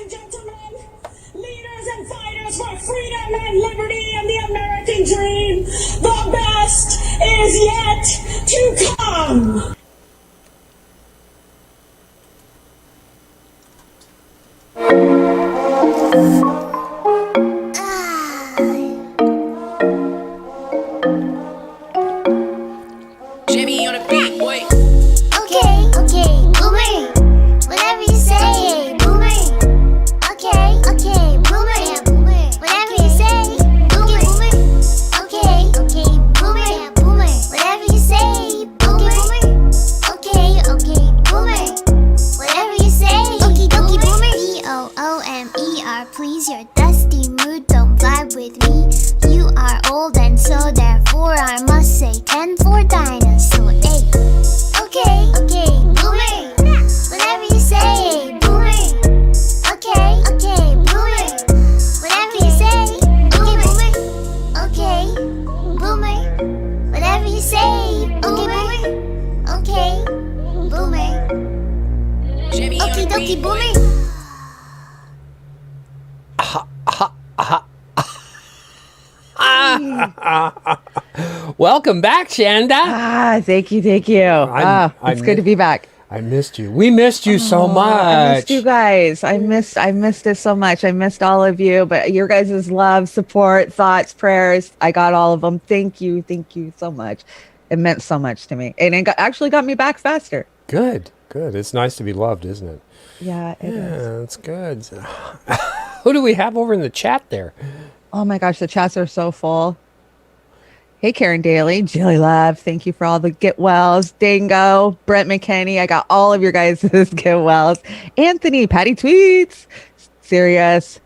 and gentlemen, leaders and fighters for freedom and liberty and the American dream, the best is yet to come. Jimmy on the beat, boy. Okay, boomer. Whatever you say, boomer. Okay, boomer. Whatever you say, boomer. Okay, boomer. Whatever you say, boomer. Okay, boomer. Whatever you say, okie dokie, boomer. B-O-O-M-E-R, please, your dusty mood don't vibe with me. You are old and so therefore I must say 10 for dinosaur. Hey. Okay, boomer. Whatever you say, boomer. Okay, boomer. Whatever you say, boomer. Okay, boomer. Whatever you say, boomer. Okay, boomer. Jimmy on Okie the dokie, beat, boy. boomer. Welcome back, Chanda. Thank you. It's good to be back. I missed you. We missed you so much. I missed you guys. I missed it so much. I missed all of you, but your guys' love, support, thoughts, prayers, I got all of them. Thank you so much. It meant so much to me. And it actually got me back faster. Good. It's nice to be loved, isn't it? Yeah, it is. Yeah, it's good. Who do we have over in the chat there? Oh my gosh, the chats are so full. Hey, Karen Daly, Jilly Love, thank you for all the get wells. Dango, Brent McKinney, I got all of your guys' get wells. Anthony, Patty Tweets, Sirius,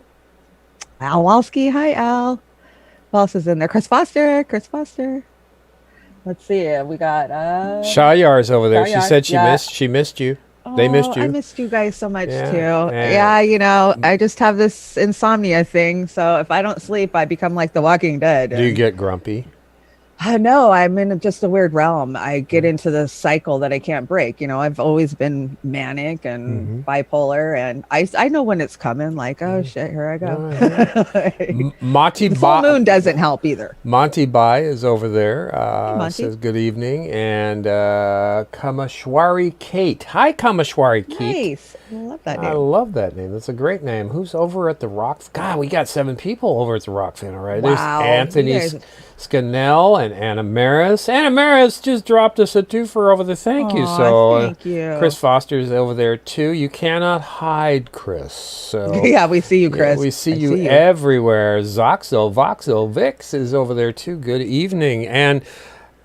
Al Walski, hi Al. Who else is in there? Chris Foster. Let's see, we got Shayar's over there. She Shayar, said yeah. she missed you. They missed you. I missed you guys so much Yeah, too. yeah. Yeah, I just have this insomnia thing. So if I don't sleep, I become like The Walking Dead. Do you get grumpy? No, I'm in just a weird realm. I get into this cycle that I can't break. I've always been manic and bipolar, and I know when it's coming. Like, oh shit, here I go. Monty The full moon doesn't help either. Monty Bai is over there. Monty. Says good evening, and Kamashwari Kate. Hi, Kamashwari Kate. Nice, I love that I name. love that name. That's a great name. Who's over at the Rock? God, we got 7 people over at the Rock Fan already. Wow, There's Anthony you guys- Scannell and Anna Maris. Anna Maris just dropped us a twofer over the thank you. Aw, So thank you. Chris Foster's over there too. You cannot hide, Chris. So Yeah, we see you, Chris. yeah, we see I you everywhere. Zoxo, Voxel, Vix is over there too. Good evening. And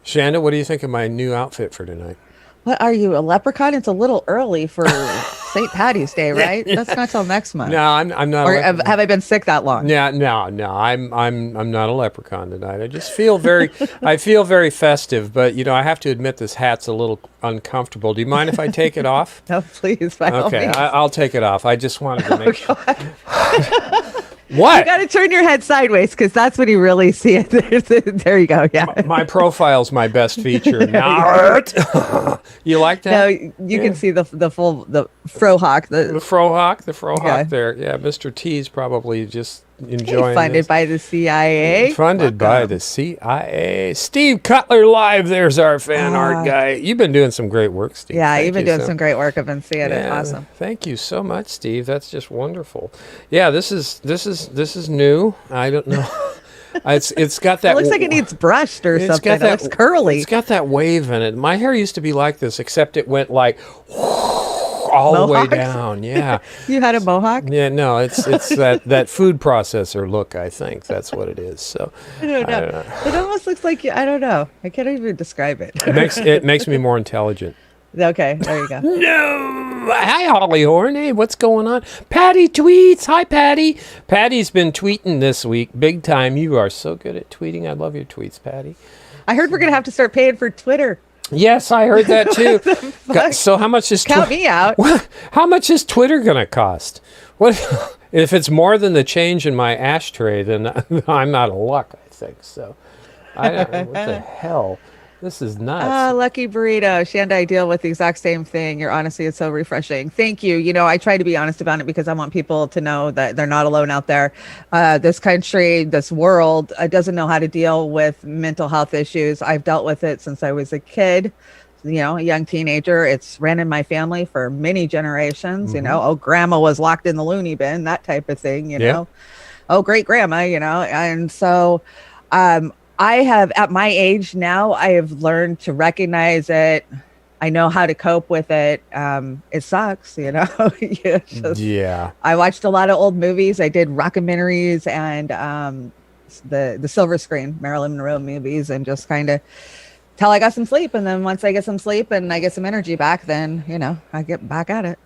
Chanda, what do you think of my new outfit for tonight? What are you, a leprechaun? It's a little early for St. Patty's Day, right? That's not till next month. No, I'm not. Or have I been sick that long? Yeah, no. I'm not a leprechaun tonight. I just feel very, I feel very festive. But I have to admit this hat's a little uncomfortable. Do you mind if I take it off? No, please. By all Okay, means. I'll take it off. I just wanted to make sure. What? You got to turn your head sideways because that's when you really see it. There you go. Yeah. My profile's my best feature. You like that? No, you can see the frohawk. The frohawk Yeah. there. Yeah, Mr. T's probably just enjoying Funded this. by the CIA. Funded by the CIA. Steve Cutler live. There's our fan art guy. You've been doing some great work, Steve. Yeah, Thank you've been you doing some great work. I've been seeing it. Yeah, Awesome. Thank you so much, Steve. That's just wonderful. Yeah, this is new. I don't know. It's got that. It looks like it needs brushed or something. It looks curly. It's got that wave in it. My hair used to be like this, except it went like all the way Mohawks? down. Yeah. You had a mohawk? Yeah, no, it's that food processor look. I think that's what it is. So I don't know. It almost looks like I don't know. I can't even describe it. it makes me more intelligent. Okay, there you go. No. Hi, Holly Horn. Hey, what's going on? Patty tweets. Hi, Patty. Patty's been tweeting this week, big time. You are so good at tweeting. I love your tweets, Patty. I heard we're gonna have to start paying for Twitter. Yes, I heard that too. So how much is Count me out. How much is Twitter gonna cost? What if it's more than the change in my ashtray? Then I'm out of luck. I think so. I don't know what the hell. This is nuts. Lucky burrito. Shanda, I deal with the exact same thing. Your honesty is so refreshing. Thank you. You know, I try to be honest about it because I want people to know that they're not alone out there. This country, this world doesn't know how to deal with mental health issues. I've dealt with it since I was a kid, you know, a young teenager. It's ran in my family for many generations, you know. Oh, grandma was locked in the loony bin, that type of thing, you know. Oh, great grandma, you know. And so, I have, at my age now, I have learned to recognize it. I know how to cope with it. It sucks, you know. Yeah. I watched a lot of old movies. I did rockumentaries and the silver screen Marilyn Monroe movies, and just kind of till I got some sleep. And then once I get some sleep and I get some energy back, then, you know, I get back at it.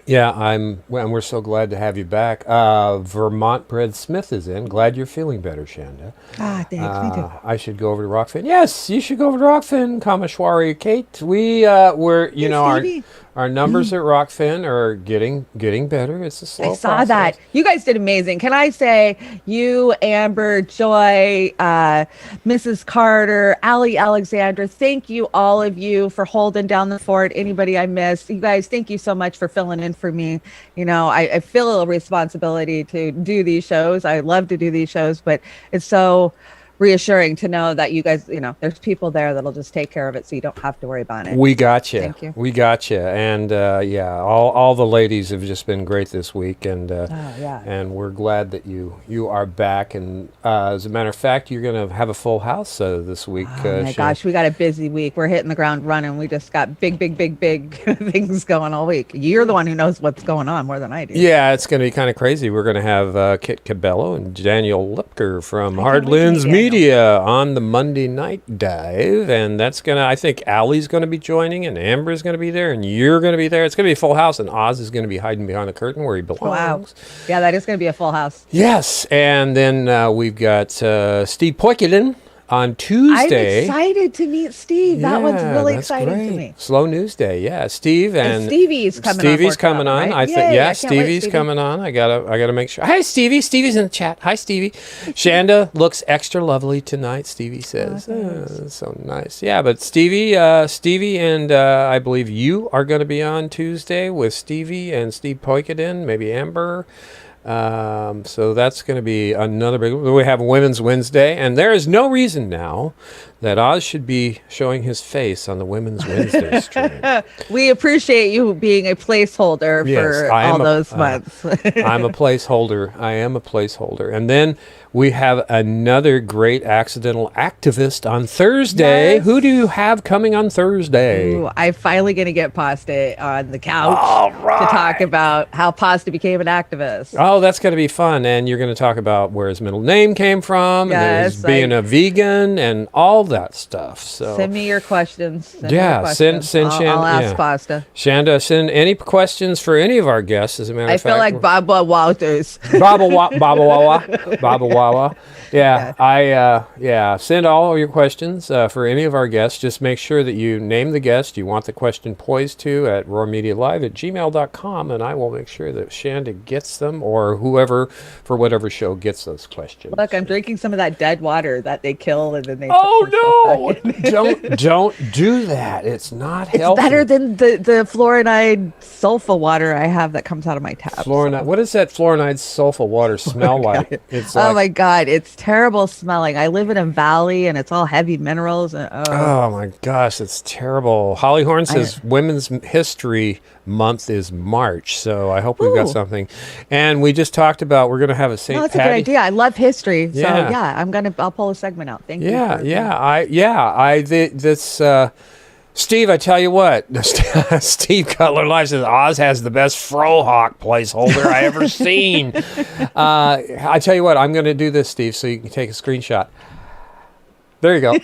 Yeah, and we're so glad to have you back. Vermont Bread Smith is in. Glad you're feeling better, Shanda. Thanks. Me too. I should go over to Rockfin. Yes, you should go over to Rockfin, Kameshwari Kate. We're you know, our numbers at Rockfin are getting better. It's a slow I saw process. that. You guys did amazing. Can I say you, Amber, Joy, Mrs. Carter, Allie Alexandra, thank you, all of you, for holding down the fort. Anybody I missed, you guys, thank you so much for filling in for me. You know, I feel a responsibility to do these shows. I love to do these shows, but it's so reassuring to know that you guys, you know, there's people there that'll just take care of it, so you don't have to worry about it. We got you. Thank you. We got you. And yeah, all the ladies have just been great this week, and and we're glad that you are back. And as a matter of fact, you're going to have a full house this week. Oh my gosh, we got a busy week. We're hitting the ground running. We just got big things going all week. You're the one who knows what's going on more than I do. Yeah, it's going to be kind of crazy. We're going to have Kit Cabello and Daniel Lipker from Hardlands Media on the Monday night dive, and that's gonna, I think Allie's gonna be joining, and Amber's gonna be there, and you're gonna be there. It's gonna be a full house, and Oz is gonna be hiding behind the curtain where he belongs. Wow. Yeah, that is gonna be a full house. Yes, and then we've got Steve Poikelin on Tuesday. I'm excited to meet Steve. That one's really exciting to me. Slow News Day, yeah. Steve and Stevie's coming on. Stevie's coming on. Right? I think, yeah, Stevie's coming on. I gotta make sure. Hi, Stevie. Stevie's in the chat. Hi, Stevie. Shanda looks extra lovely tonight, Stevie says. So nice. Yeah, but Stevie, and I believe you are going to be on Tuesday with Stevie and Steve Poikadin, maybe Amber. So that's going to be another big. We have Women's Wednesday, and there is no reason now that Oz should be showing his face on the Women's Wednesday stream. We appreciate you being a placeholder for all those months. I'm a placeholder. I am a placeholder. And then we have another great accidental activist on Thursday. Yes. Who do you have coming on Thursday? Ooh, I'm finally going to get Pasta on the couch to talk about how Pasta became an activist. Oh, that's going to be fun. And you're going to talk about where his middle name came from, and his being a vegan, and all that stuff. So send me your questions. Send Shanda. I'll ask Pasta. Shanda, send any questions for any of our guests. As a matter of fact, I feel like Baba Walters. Baba Wawa. Yeah. Send all of your questions for any of our guests. Just make sure that you name the guest you want the question poised to at roarmedialive@gmail.com, and I will make sure that Shanda gets them, or whoever for whatever show gets those questions. Look, I'm drinking some of that dead water that they kill and then they. Oh no! Don't do that. It's not healthy. It's better than the fluoride sulfa water I have that comes out of my tap. Fluoride. What does that fluoride sulfa water smell like? It's oh my God, it's terrible smelling. I live in a valley and it's all heavy minerals. And, oh my gosh, it's terrible. Holly Horn says Women's History Month is March, so I hope we've got something. And we just talked about we're going to have a St. No, that's Patty. a good idea. I love history, so Yeah. I'll pull a segment out. Thank you. Steve, I tell you what, Steve Cutler Live says Oz has the best Frohawk placeholder I ever seen. I tell you what, I'm going to do this, Steve, so you can take a screenshot. There you go.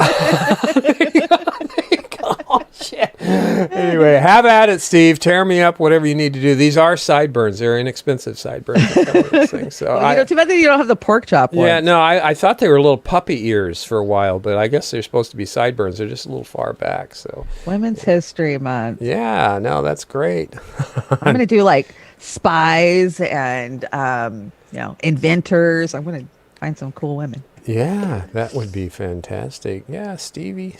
Oh, shit. Anyway, have at it, Steve. Tear me up, whatever you need to do. These are sideburns. They're inexpensive sideburns. So too bad that you don't have the pork chop ones. Yeah, no, I thought they were little puppy ears for a while, but I guess they're supposed to be sideburns. They're just a little far back. So Women's History Month. Yeah, no, that's great. I'm going to do like spies and inventors. I'm going to find some cool women. Yeah, that would be fantastic. Yeah, Stevie.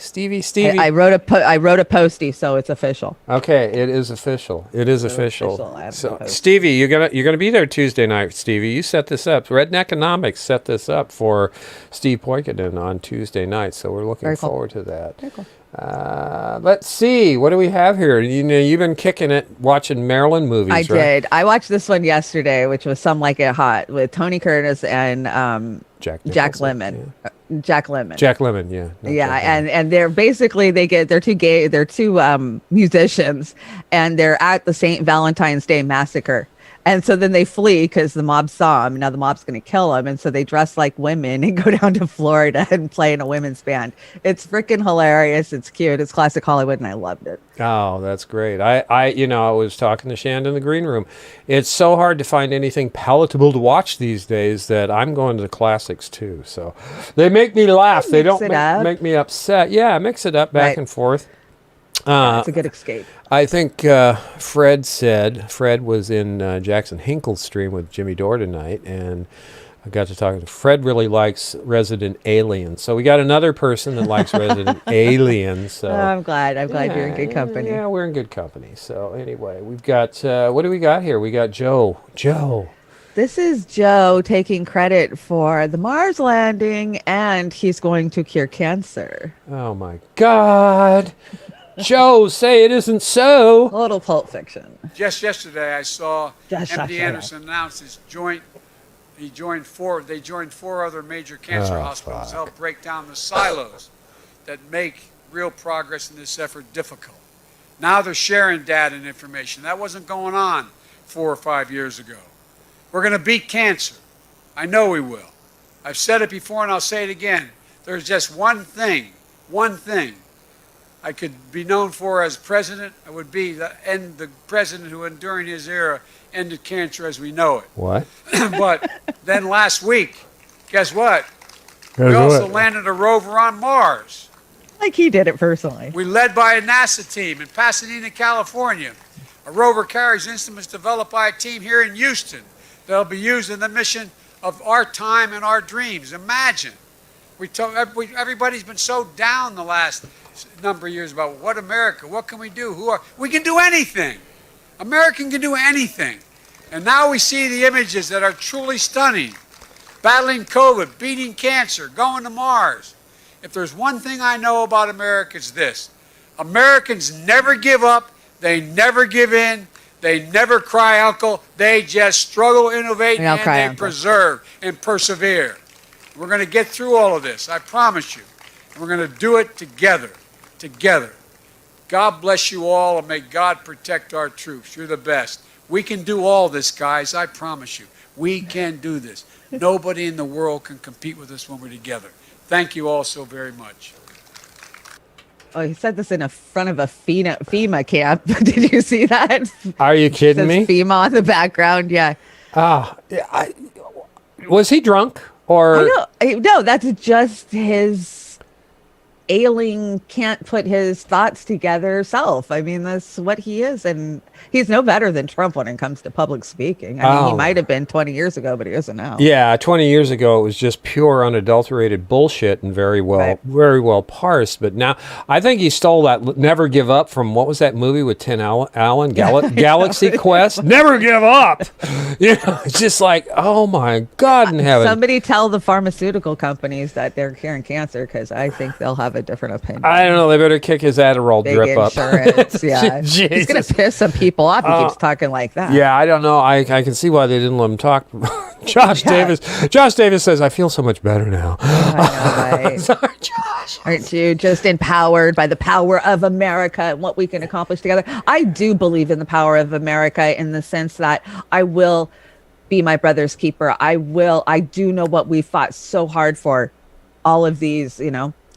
I wrote a postie, so it's official. Okay, it is official. It is official. official. I have to So, post. Stevie, you're gonna be there Tuesday night. Stevie, you set this up. Redneckonomics set this up for Steve Poikonen on Tuesday night. So we're looking Very cool. forward to that. Very cool. Let's see. What do we have here? You know, you've been kicking it watching Maryland movies. I right? did. I watched this one yesterday, which was Some Like It Hot with Tony Curtis and Jack Jack Nicholson, Lemmon. Jack Lemmon. Jack Lemmon, yeah. not Yeah, Jack Lemmon. and they're basically they're two musicians, and they're at the St. Valentine's Day massacre. And so then they flee because the mob saw them. Now the mob's going to kill them. And so they dress like women and go down to Florida and play in a women's band. It's freaking hilarious. It's cute. It's classic Hollywood, and I loved it. Oh, that's great. I was talking to Chanda in the green room. It's so hard to find anything palatable to watch these days that I'm going to the classics too. So they make me laugh. They Mix don't it up. make me upset. Yeah, mix it up back Right. and forth. It's a good escape. I think Fred was in Jackson Hinkle's stream with Jimmy Dore tonight, and I got to talk to Fred. Really likes Resident Alien, so we got another person that likes Resident Alien. So I'm glad you're in good company. Yeah, we're in good company. So anyway, we've got what do we got here? We got Joe. This is Joe taking credit for the Mars landing, and he's going to cure cancer. Oh my God. Joe, say it isn't so. A little Pulp Fiction. Just yesterday, I saw Just MD yesterday. Anderson announce his joint. They joined four other major cancer Oh, hospitals to fuck. help break down the silos that make real progress in this effort difficult. Now they're sharing data and information. That wasn't going on 4 or 5 years ago. We're going to beat cancer. I know we will. I've said it before and I'll say it again. There's just one thing I could be known for as president. I would be the president who, during his era, ended cancer as we know it. What? But then last week, guess what? We also landed a rover on Mars. Like he did it personally. We led by a NASA team in Pasadena, California. A rover carries instruments developed by a team here in Houston that'll be used in the mission of our time and our dreams. Imagine. Everybody's been so down the last number of years about what can we do? We can do anything. American can do anything. And now we see the images that are truly stunning. Battling COVID, beating cancer, going to Mars. If there's one thing I know about America, it's this. Americans never give up. They never give in. They never cry uncle. They just struggle, innovate, and they preserve and persevere. We're going to get through all of this, I promise you. And we're going to do it together. God bless you all, and may God protect our troops. You're the best. We can do all this, guys, I promise you. We can do this. Nobody in the world can compete with us when we're together. Thank you all so very much. Oh, he said this in front of a FEMA camp. Did you see that? Are you kidding me? FEMA on the background. Yeah. Was he drunk or? No, that's just his ailing, can't put his thoughts together self. I mean, that's what he is. And he's no better than Trump when it comes to public speaking. I mean, he might have been 20 years ago, but he isn't now. Yeah, 20 years ago, it was just pure, unadulterated bullshit and very well parsed. But now, I think he stole that "Never Give Up" from what was that movie with Tim Allen, Galaxy Quest? Never give up. You know, it's just like, oh my God in heaven. Somebody tell the pharmaceutical companies that they're curing cancer, because I think they'll have a different opinion. I don't know. They better kick his Adderall Big drip insurance, up. yeah. He's going to piss some people off. He keeps talking like that. Yeah, I don't know. I can see why they didn't let him talk. Josh Davis says, I feel so much better now. I know, right? Sorry, Josh. Aren't you just empowered by the power of America and what we can accomplish together? I do believe in the power of America in the sense that I will be my brother's keeper. I do know what we fought so hard for all of these,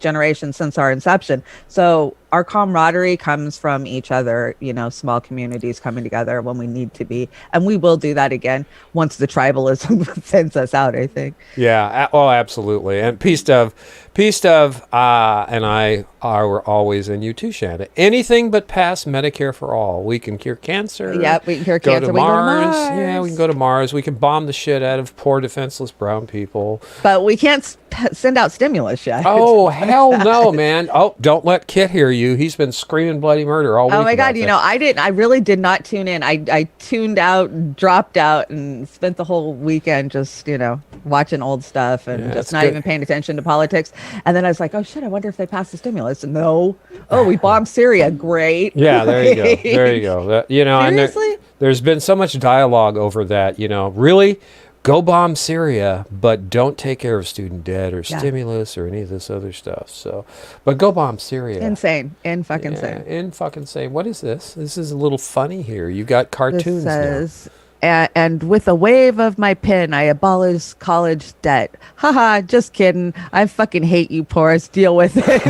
generations since our inception. So our camaraderie comes from each other, small communities coming together when we need to be. And we will do that again once the tribalism sends us out, I think. Yeah. Oh, absolutely. And Peace Dove, and I are always, and you too, Chanda. Anything but pass Medicare for all. We can cure cancer. Yep, we can cure go cancer. To we Mars. go to Mars. Yeah, we can go to Mars. We can bomb the shit out of poor, defenseless brown people. But we can't send out stimulus yet. Oh, hell no, man. Oh, don't let Kit hear you. He's been screaming bloody murder all week. Oh my God. I really did not tune in. I tuned out, dropped out, and spent the whole weekend just, watching old stuff and just not even paying attention to politics. And then I was like, oh shit, I wonder if they passed the stimulus. No. Oh, we bombed Syria. Great. Yeah, there you go. There you go. Seriously? And there's been so much dialogue over that, really go bomb Syria, but don't take care of student debt or stimulus or any of this other stuff. So, but go bomb Syria. Insane. Fucking insane. What is this? This is a little funny here. You got cartoons this says, and with a wave of my pen, I abolish college debt. Haha, just kidding. I fucking hate you, Porous. Deal with it.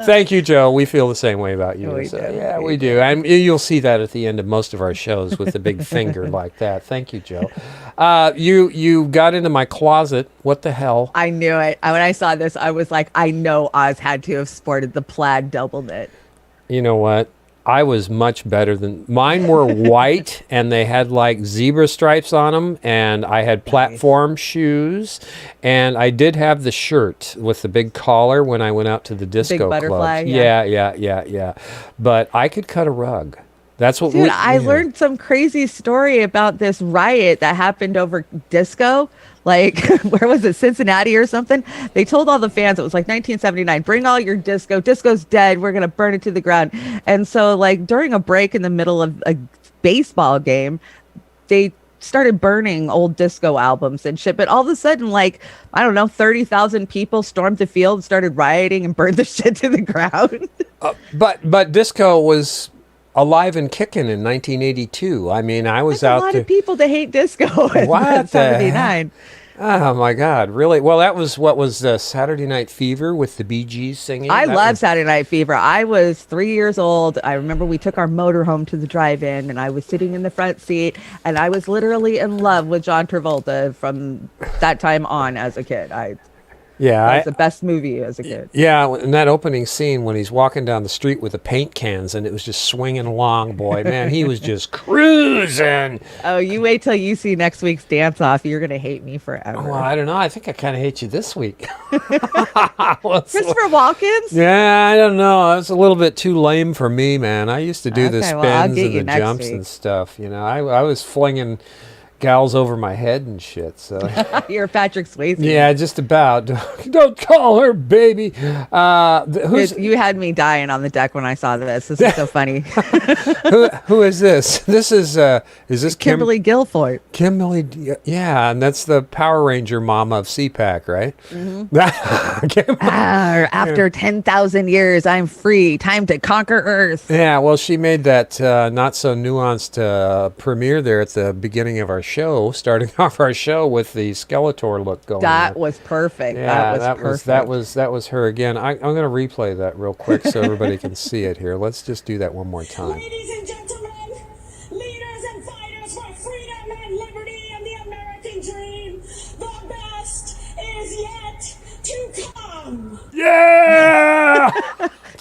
Thank you, Joe. We feel the same way about you. We do. And you'll see that at the end of most of our shows with the big finger like that. Thank you, Joe. You got into my closet. What the hell? I knew it. When I saw this, I was like, I know Oz had to have sported the plaid double knit. You know what? I was much better than mine. Were white and they had like zebra stripes on them, and I had platform shoes, and I did have the shirt with the big collar when I went out to the disco big butterfly, club. Yeah. But I could cut a rug. That's what. Dude, I learned some crazy story about this riot that happened over disco. Like, where was it? Cincinnati or something? They told all the fans, it was like 1979, bring all your disco. Disco's dead. We're going to burn it to the ground. And so, like, during a break in the middle of a baseball game, they started burning old disco albums and shit. But all of a sudden, like, I don't know, 30,000 people stormed the field, started rioting, and burned the shit to the ground. But disco was alive and kicking in 1982. I mean, I was out there. A lot of people to hate disco in 79. Oh my God, really? Well, that was what was Saturday Night Fever with the Bee Gees singing. I love Saturday Night Fever. I was 3 years old. I remember we took our motor home to the drive-in, and I was sitting in the front seat, and I was literally in love with John Travolta from that time on as a kid. That was the best movie as a kid. Yeah, in that opening scene when he's walking down the street with the paint cans and it was just swinging along, boy, man, he was just cruising. Oh, you wait till you see next week's dance off. You're going to hate me forever. Well, I don't know. I think I kind of hate you this week. Christopher Walken's? Yeah, I don't know. It's a little bit too lame for me, man. I used to do the spins and the jumps and stuff. I was flinging gals over my head and shit. So you're Patrick Swayze. Yeah, just about. Don't call her baby. You had me dying on the deck when I saw this. This is so funny. who is this? This is this Kimberly Guilford? Kimberly, yeah, and that's the Power Ranger mama of CPAC, right? Mm-hmm. After 10,000 years, I'm free. Time to conquer Earth. Yeah, well, she made that not so nuanced premiere there at the beginning of our show, starting off our show with the Skeletor look going. That was perfect. Yeah, that was her again. I'm going to replay that real quick so everybody can see it here. Let's just do that one more time. Ladies and gentlemen, leaders and fighters for freedom and liberty and the American dream, the best is yet to come. Yeah!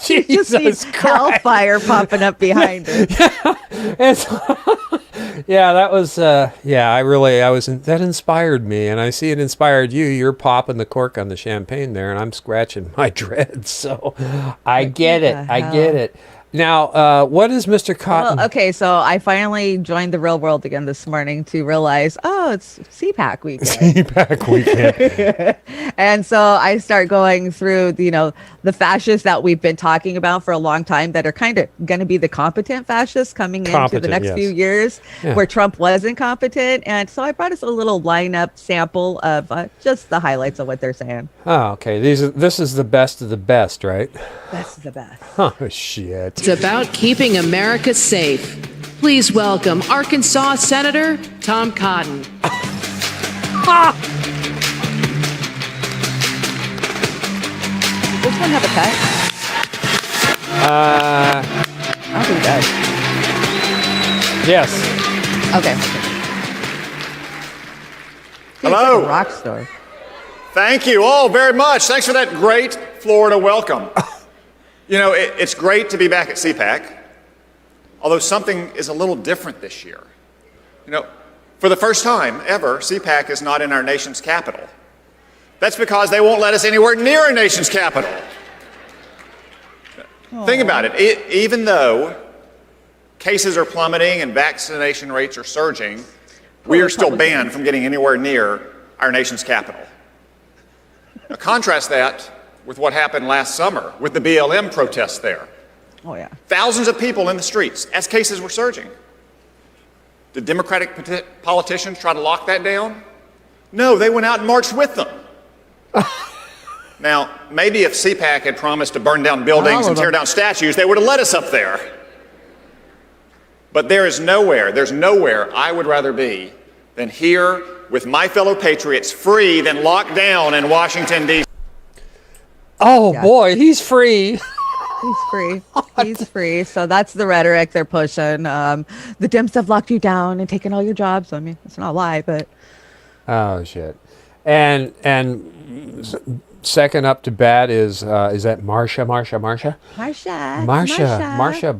Jesus Christ. Hellfire popping up behind her. Yeah, that was, that inspired me, and I see it inspired you. You're popping the cork on the champagne there, and I'm scratching my dreads, so I get it. Now, what is Mr. Cotton? Well, okay, so I finally joined the real world again this morning to realize, it's CPAC weekend. CPAC weekend. And so I start going through, the fascists that we've been talking about for a long time that are kind of going to be the competent fascists coming into the next few years where Trump wasn't competent. And so I brought us a little lineup sample of just the highlights of what they're saying. Oh, okay. This is the best of the best, right? Best of the best. Oh, shit. It's about keeping America safe. Please welcome Arkansas Senator Tom Cotton. one have a pet? I don't think it does. Yes. Okay. Dude, Hello. it's like a rock star. Thank you all very much. Thanks for that great Florida welcome. You know, it's great to be back at CPAC, although something is a little different this year. You know, for the first time ever, CPAC is not in our nation's capital. That's because they won't let us anywhere near our nation's capital. Think about it. Even though cases are plummeting and vaccination rates are surging, we are still banned from getting anywhere near our nation's capital. Now, contrast that with what happened last summer with the BLM protests there. Oh, yeah. Thousands of people in the streets as cases were surging. Did Democratic politicians try to lock that down? No, they went out and marched with them. Now, maybe if CPAC had promised to burn down buildings and tear down statues, they would have let us up there. But there's nowhere I would rather be than here with my fellow patriots, free than locked down in Washington, D.C. Oh, boy, he's free. He's free. He's free. So that's the rhetoric they're pushing. The Dems have locked you down and taken all your jobs. I mean, it's not a lie, but. Oh, shit. And second up to bat is that Marsha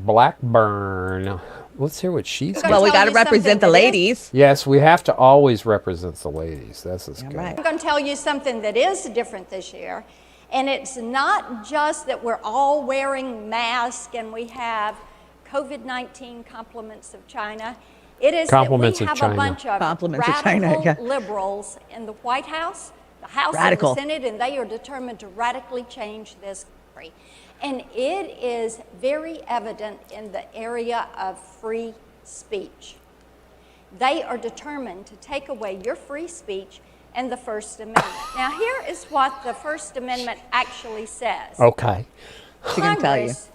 Blackburn. Let's hear what she's got. Well, we got to represent the ladies. Yes, we have to always represent the ladies. That's good. Right. I'm going to tell you something that is different this year. And it's not just that we're all wearing masks and we have COVID-19 compliments of China. It is Compliments that we of have China. a bunch of Compliments of radical China, yeah. liberals in the White House, the House Radical. and the Senate, and they are determined to radically change this country. And it is very evident in the area of free speech. They are determined to take away your free speech and the First Amendment. Now, here is what the First Amendment actually says. Okay. She can tell you. Congress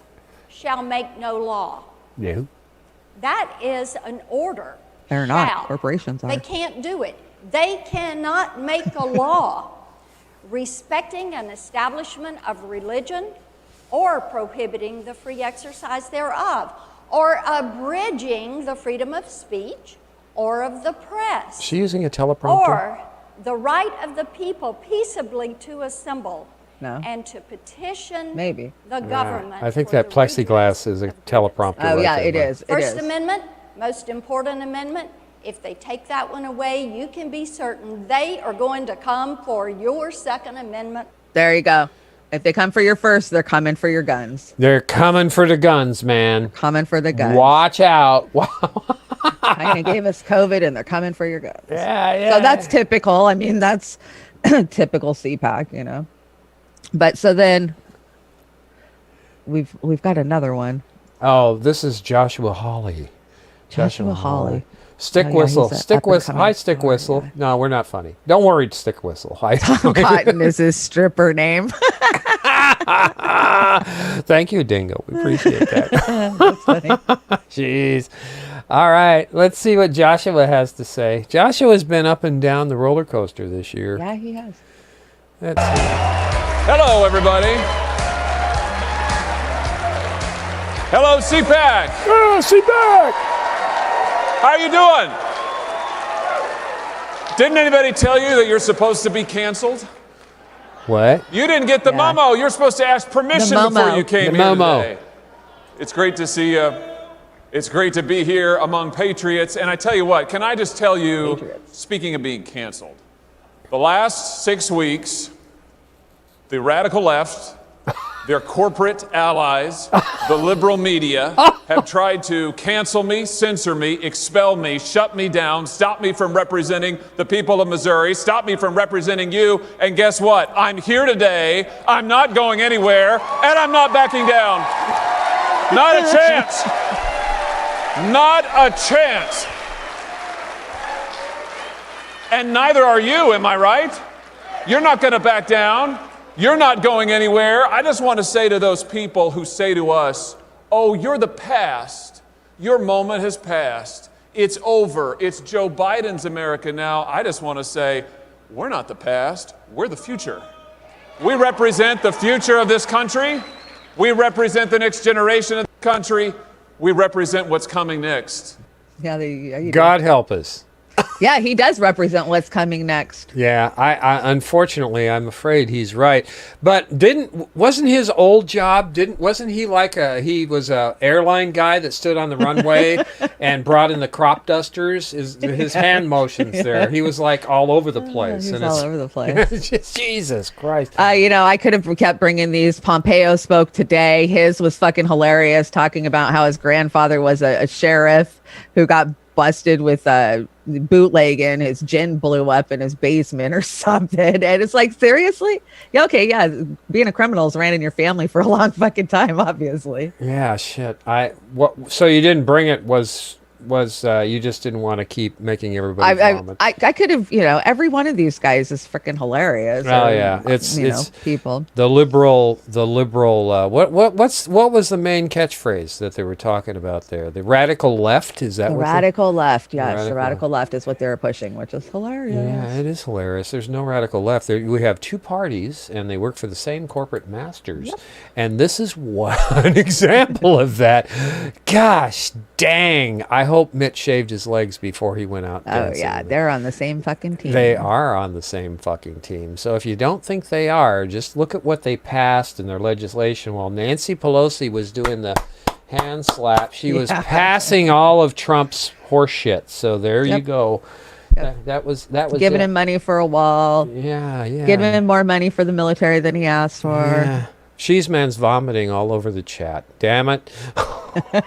shall make no law. Yeah. That is an order. They're not. Shall. Corporations are. They can't do it. They cannot make a law respecting an establishment of religion or prohibiting the free exercise thereof or abridging the freedom of speech or of the press. Is she using a teleprompter? Or the right of the people peaceably to assemble No. and to petition Maybe. the government. I think for that the plexiglass redress is a of teleprompter. Oh, right yeah, there, it but- is. It First is. Amendment, most important amendment. If they take that one away, you can be certain they are going to come for your Second Amendment. There you go. If they come for your first, they're coming for your guns. They're coming for the guns, man. Coming for the guns. Watch out. China gave us COVID and they're coming for your guns. Yeah. So that's typical. I mean, that's typical CPAC, you know. But so then we've got another one. Oh, this is Joshua Hawley. Joshua Hawley. Stick Oh, yeah, whistle. he's a Stick up and whistle. coming- Hi, Stick oh, Whistle. yeah. No, we're not funny. Don't worry, Stick Whistle. Hi. Cotton is his stripper name. Thank you, Dingo. We appreciate that. That's funny. Jeez. All right. Let's see what Joshua has to say. Joshua's been up and down the roller coaster this year. Yeah, he has. Let's see. Hello, everybody. Hello, CPAC. Oh, CPAC. How are you doing? Didn't anybody tell you that you're supposed to be canceled? What? You didn't get the Yeah. memo. You're supposed to ask permission The before memo. you came The here memo. today. It's great to see you. It's great to be here among patriots. And I tell you what, can I just tell you, Patriots. speaking of being canceled, the last 6 weeks, the radical left, their corporate allies, the liberal media, have tried to cancel me, censor me, expel me, shut me down, stop me from representing the people of Missouri, stop me from representing you. And guess what? I'm here today. I'm not going anywhere, and I'm not backing down. Not a chance. Not a chance. And neither are you, am I right? You're not going to back down. You're not going anywhere. I just want to say to those people who say to us, oh, you're the past. Your moment has passed. It's over. It's Joe Biden's America now. I just want to say, we're not the past. We're the future. We represent the future of this country. We represent the next generation of the country. We represent what's coming next. Yeah, you God help us. Yeah, he does represent what's coming next. Yeah, I unfortunately, I'm afraid he's right. But wasn't his old job? Wasn't he like he was a airline guy that stood on the runway and brought in the crop dusters? His hand motions there. He was like all over the place. He's all over the place. Jesus Christ. I could have kept bringing these. Pompeo spoke today. His was fucking hilarious, talking about how his grandfather was a sheriff who got busted with bootlegging. His gin blew up in his basement or something, and it's like, seriously? Yeah, okay, yeah, being a criminal has ran in your family for a long fucking time, obviously. Yeah, shit. So you didn't bring it was you just didn't want to keep making everybody vomit. I could have, every one of these guys is freaking hilarious. Oh yeah, it's people. The liberal. What was the main catchphrase that they were talking about there? The radical left, is that The what radical left? Yes, the radical left is what they were pushing, which is hilarious. Yeah, it is hilarious. There's no radical left. We have two parties, and they work for the same corporate masters. Yep. And this is one example of that. Gosh dang! I hope Mitt shaved his legs before he went out dancing. Oh yeah, they're on the same fucking team. They are on the same fucking team. So if you don't think they are, just look at what they passed in their legislation. While Nancy Pelosi was doing the hand slap, she was passing all of Trump's horse shit. So there you go. Yep. That was giving him money for a wall. Yeah. Giving him more money for the military than he asked for. Yeah. Cheese Man's vomiting all over the chat. Damn it.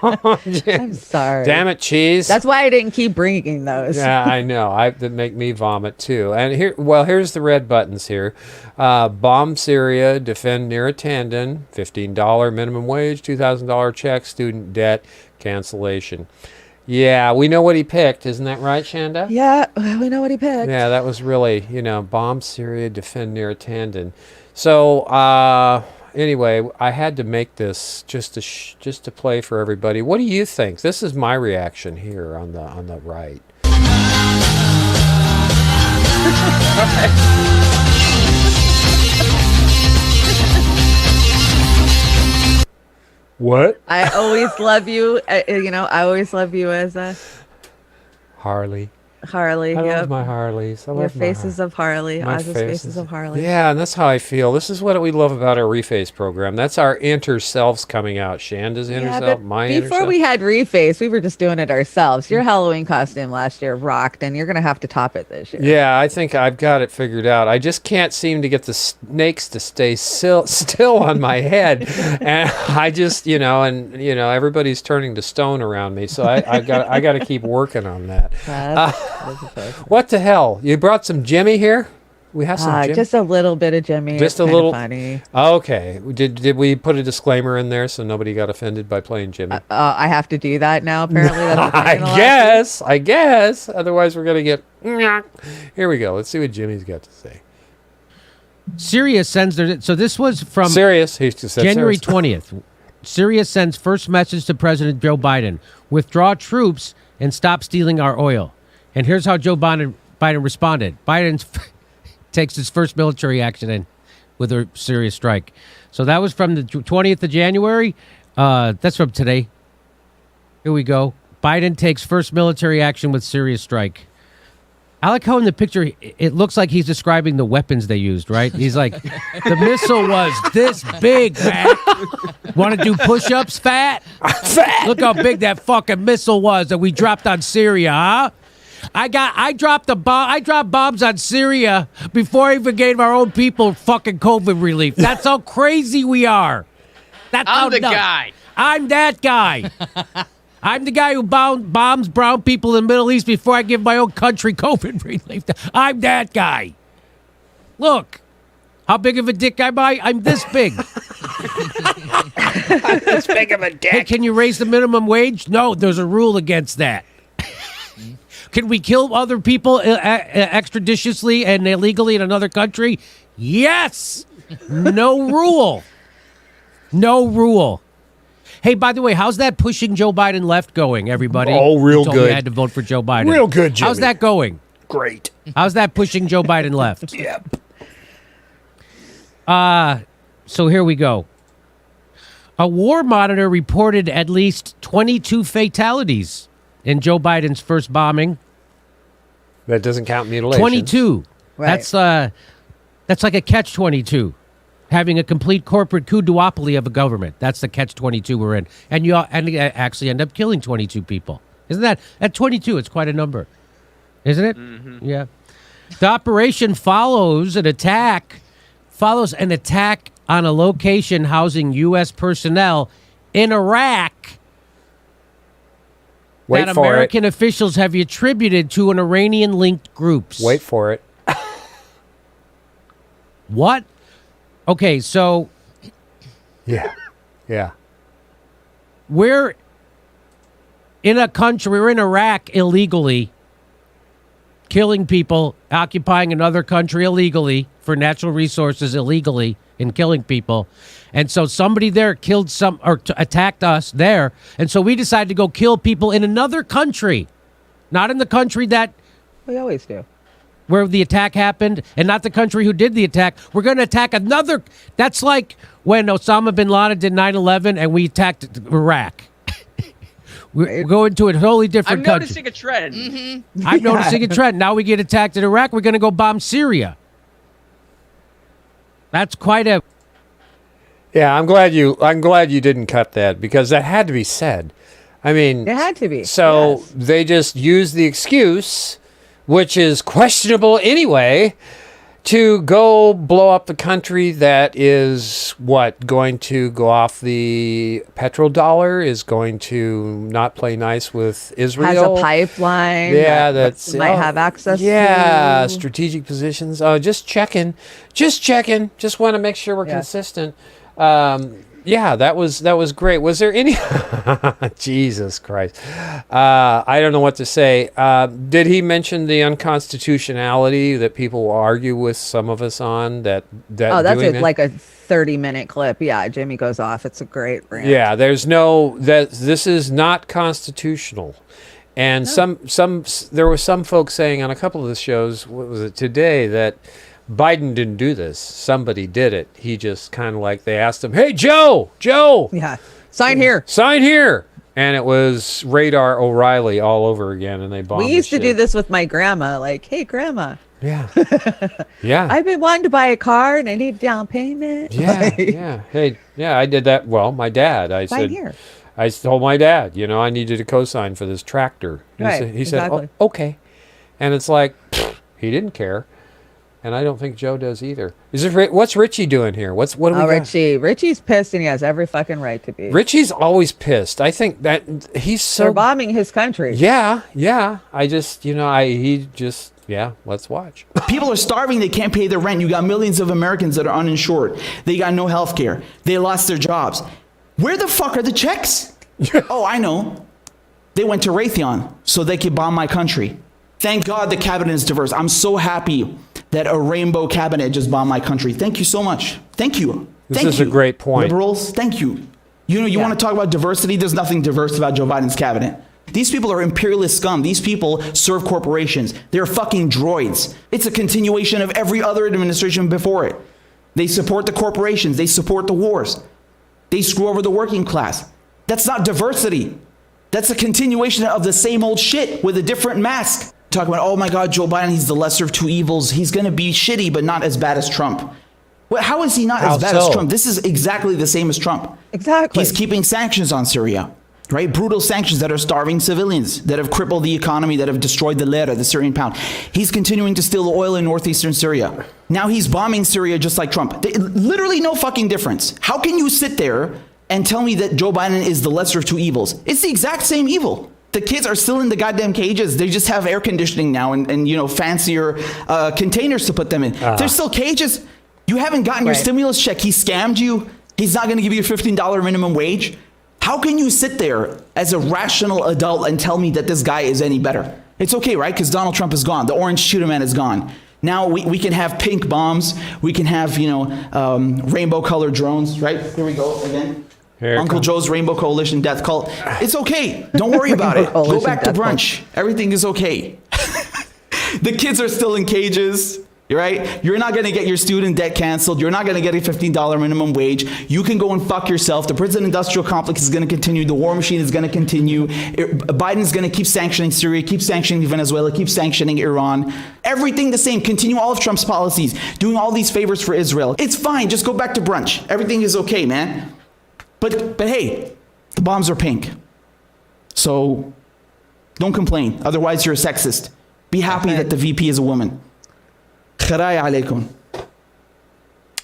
I'm sorry. Damn it, Cheese. That's why I didn't keep bringing those. Yeah, I know. That make me vomit too. And here's the red buttons here. Bomb Syria, defend near a tendon, $15 minimum wage, $2,000 check, student debt, cancellation. Yeah, we know what he picked. Isn't that right, Chanda? Yeah, we know what he picked. Yeah, that was really, bomb Syria, defend near a tendon. So, anyway, I had to make this just to play for everybody. What do you think? This is my reaction here on the right. What? I always love you. I always love you as a Harley. Harley. I love my Harleys. I love your faces of Harley. Oz's faces of Harley. Yeah, and that's how I feel. This is what we love about our Reface program. That's our inner selves coming out. Shanda's inner self, my inner self. Before we had Reface, we were just doing it ourselves. Your Halloween costume last year rocked, and you're going to have to top it this year. Yeah, I think I've got it figured out. I just can't seem to get the snakes to stay still on my head. And I just, everybody's turning to stone around me. So I got to keep working on that. What the hell? You brought some Jimmy here? We have some Jimmy? Just a little bit of Jimmy. Just it's a little funny. Okay. Did we put a disclaimer in there so nobody got offended by playing Jimmy? I have to do that now, apparently. That's I guess. Otherwise, we're going to get... Here we go. Let's see what Jimmy's got to say. Syria sends their... So this was from... Serious. He just said January 20th. Syria sends first message to President Joe Biden. Withdraw troops and stop stealing our oil. And here's how Joe Biden responded. Biden takes his first military action in with a Syria strike. So that was from the 20th of January. That's from today. Here we go. Biden takes first military action with Syria strike. I like how in the picture, it looks like he's describing the weapons they used, right? He's like, the missile was this big, man. Want to do push-ups, fat? Fat. Look how big that fucking missile was that we dropped on Syria, huh? I dropped bombs on Syria before I even gave our own people fucking COVID relief. That's how crazy we are. I'm the guy. I'm that guy. I'm the guy who bombs brown people in the Middle East before I give my own country COVID relief. I'm that guy. Look, how big of a dick am I? I'm this big. I'm this big of a dick. Hey, can you raise the minimum wage? No, there's a rule against that. Can we kill other people extrajudiciously and illegally in another country? Yes. No rule. No rule. Hey, by the way, how's that pushing Joe Biden left going, everybody? Oh, real good. good. You had to vote for Joe Biden. Real good, Jimmy. How's that going? Great. How's that pushing Joe Biden left? Yep. So here we go. A war monitor reported at least 22 fatalities in Joe Biden's first bombing. That doesn't count mutilation. 22. Right. That's like a catch-22. Having a complete corporate coup duopoly of a government. That's the catch-22 we're in. And you actually end up killing 22 people. Isn't that? At 22, it's quite a number. Isn't it? Mm-hmm. Yeah. The operation follows an attack on a location housing U.S. personnel in Iraq that American officials have attributed to an Iranian-linked groups. Wait for it. What? Okay, so... Yeah. We're in a country, we're in Iraq illegally, killing people, occupying another country illegally for natural resources illegally, and killing people. And so somebody there killed attacked us there. And so we decided to go kill people in another country, not in the country that We always do. where the attack happened, and not the country who did the attack. We're going to attack another. That's like when Osama bin Laden did 9/11 and we attacked Iraq. We're going to a totally different I'm country. noticing a trend. Mm-hmm. I'm noticing a trend. Now we get attacked in Iraq. We're going to go bomb Syria. That's quite a... Yeah, I'm glad you didn't cut that, because that had to be said. I mean, It had to be. So Yes. they just used the excuse, which is questionable anyway, to go blow up the country that is going to go off the petrodollar, is going to not play nice with Israel. Has a pipeline. Yeah, that might have access to. to. Strategic positions. Oh, just checking. Just want to make sure we're consistent. Yeah, that was great. Was there any? Jesus Christ! I don't know what to say. Did he mention the unconstitutionality that people will argue with some of us on? That That's like a 30-minute clip. Yeah, Jimmy goes off. It's a great rant. Yeah, there's this is not constitutional. And there were some folks saying on a couple of the shows, what was it today, that Biden didn't do this. Somebody did it. He just kind of like, they asked him, "Hey, Joe. Yeah. Sign here. And it was Radar O'Reilly all over again, and they bombed We used to the do shit. this with my grandma. Like, hey, grandma. Yeah. Yeah. I've been wanting to buy a car and I need down payment. Yeah. Yeah. Hey, yeah, I did that. Well, my dad, I Sign said, here. I told my dad, I needed a cosign for this tractor. He said, exactly. "Oh, okay." And it's like, he didn't care. And I don't think Joe does either. What's Richie doing here? What do we got? Richie's pissed, and he has every fucking right to be. Richie's always pissed. I think that he's so... They're bombing his country. Yeah. I just, let's watch. People are starving. They can't pay their rent. You got millions of Americans that are uninsured. They got no health care. They lost their jobs. Where the fuck are the checks? Oh, I know. They went to Raytheon so they could bomb my country. Thank God the cabinet is diverse. I'm so happy that a rainbow cabinet just bombed my country. Thank you so much. Thank you. This is a great point. Liberals, thank you. You want to talk about diversity? There's nothing diverse about Joe Biden's cabinet. These people are imperialist scum. These people serve corporations. They're fucking droids. It's a continuation of every other administration before it. They support the corporations. They support the wars. They screw over the working class. That's not diversity. That's a continuation of the same old shit with a different mask. Talking about, oh my God, Joe Biden, he's the lesser of two evils. He's going to be shitty, but not as bad as Trump. Well, how is he not as bad as Trump? This is exactly the same as Trump. Exactly. He's keeping sanctions on Syria, right? Brutal sanctions that are starving civilians, that have crippled the economy, that have destroyed the lira, the Syrian pound. He's continuing to steal oil in northeastern Syria. Now he's bombing Syria just like Trump. Literally no fucking difference. How can you sit there and tell me that Joe Biden is the lesser of two evils? It's the exact same evil. The kids are still in the goddamn cages. They just have air conditioning now and fancier containers to put them in. They're still cages. You haven't gotten your stimulus check. He scammed you. He's not going to give you a $15 minimum wage. How can you sit there as a rational adult and tell me that this guy is any better? It's okay, right? Because Donald Trump is gone. The orange shooter man is gone. Now we can have pink bombs. We can have, rainbow colored drones, right? Here we go again. Uncle Joe's Rainbow Coalition death cult. It's okay. Don't worry about it. Go back to brunch. Everything is okay. The kids are still in cages. Right? You're not going to get your student debt canceled. You're not going to get a $15 minimum wage. You can go and fuck yourself. The prison industrial complex is going to continue. The war machine is going to continue. Biden's going to keep sanctioning Syria, keep sanctioning Venezuela, keep sanctioning Iran. Everything the same. Continue all of Trump's policies, doing all these favors for Israel. It's fine. Just go back to brunch. Everything is okay, man. But hey, the bombs are pink. So don't complain. Otherwise, you're a sexist. Be happy that the VP is a woman. Kharai alaikum.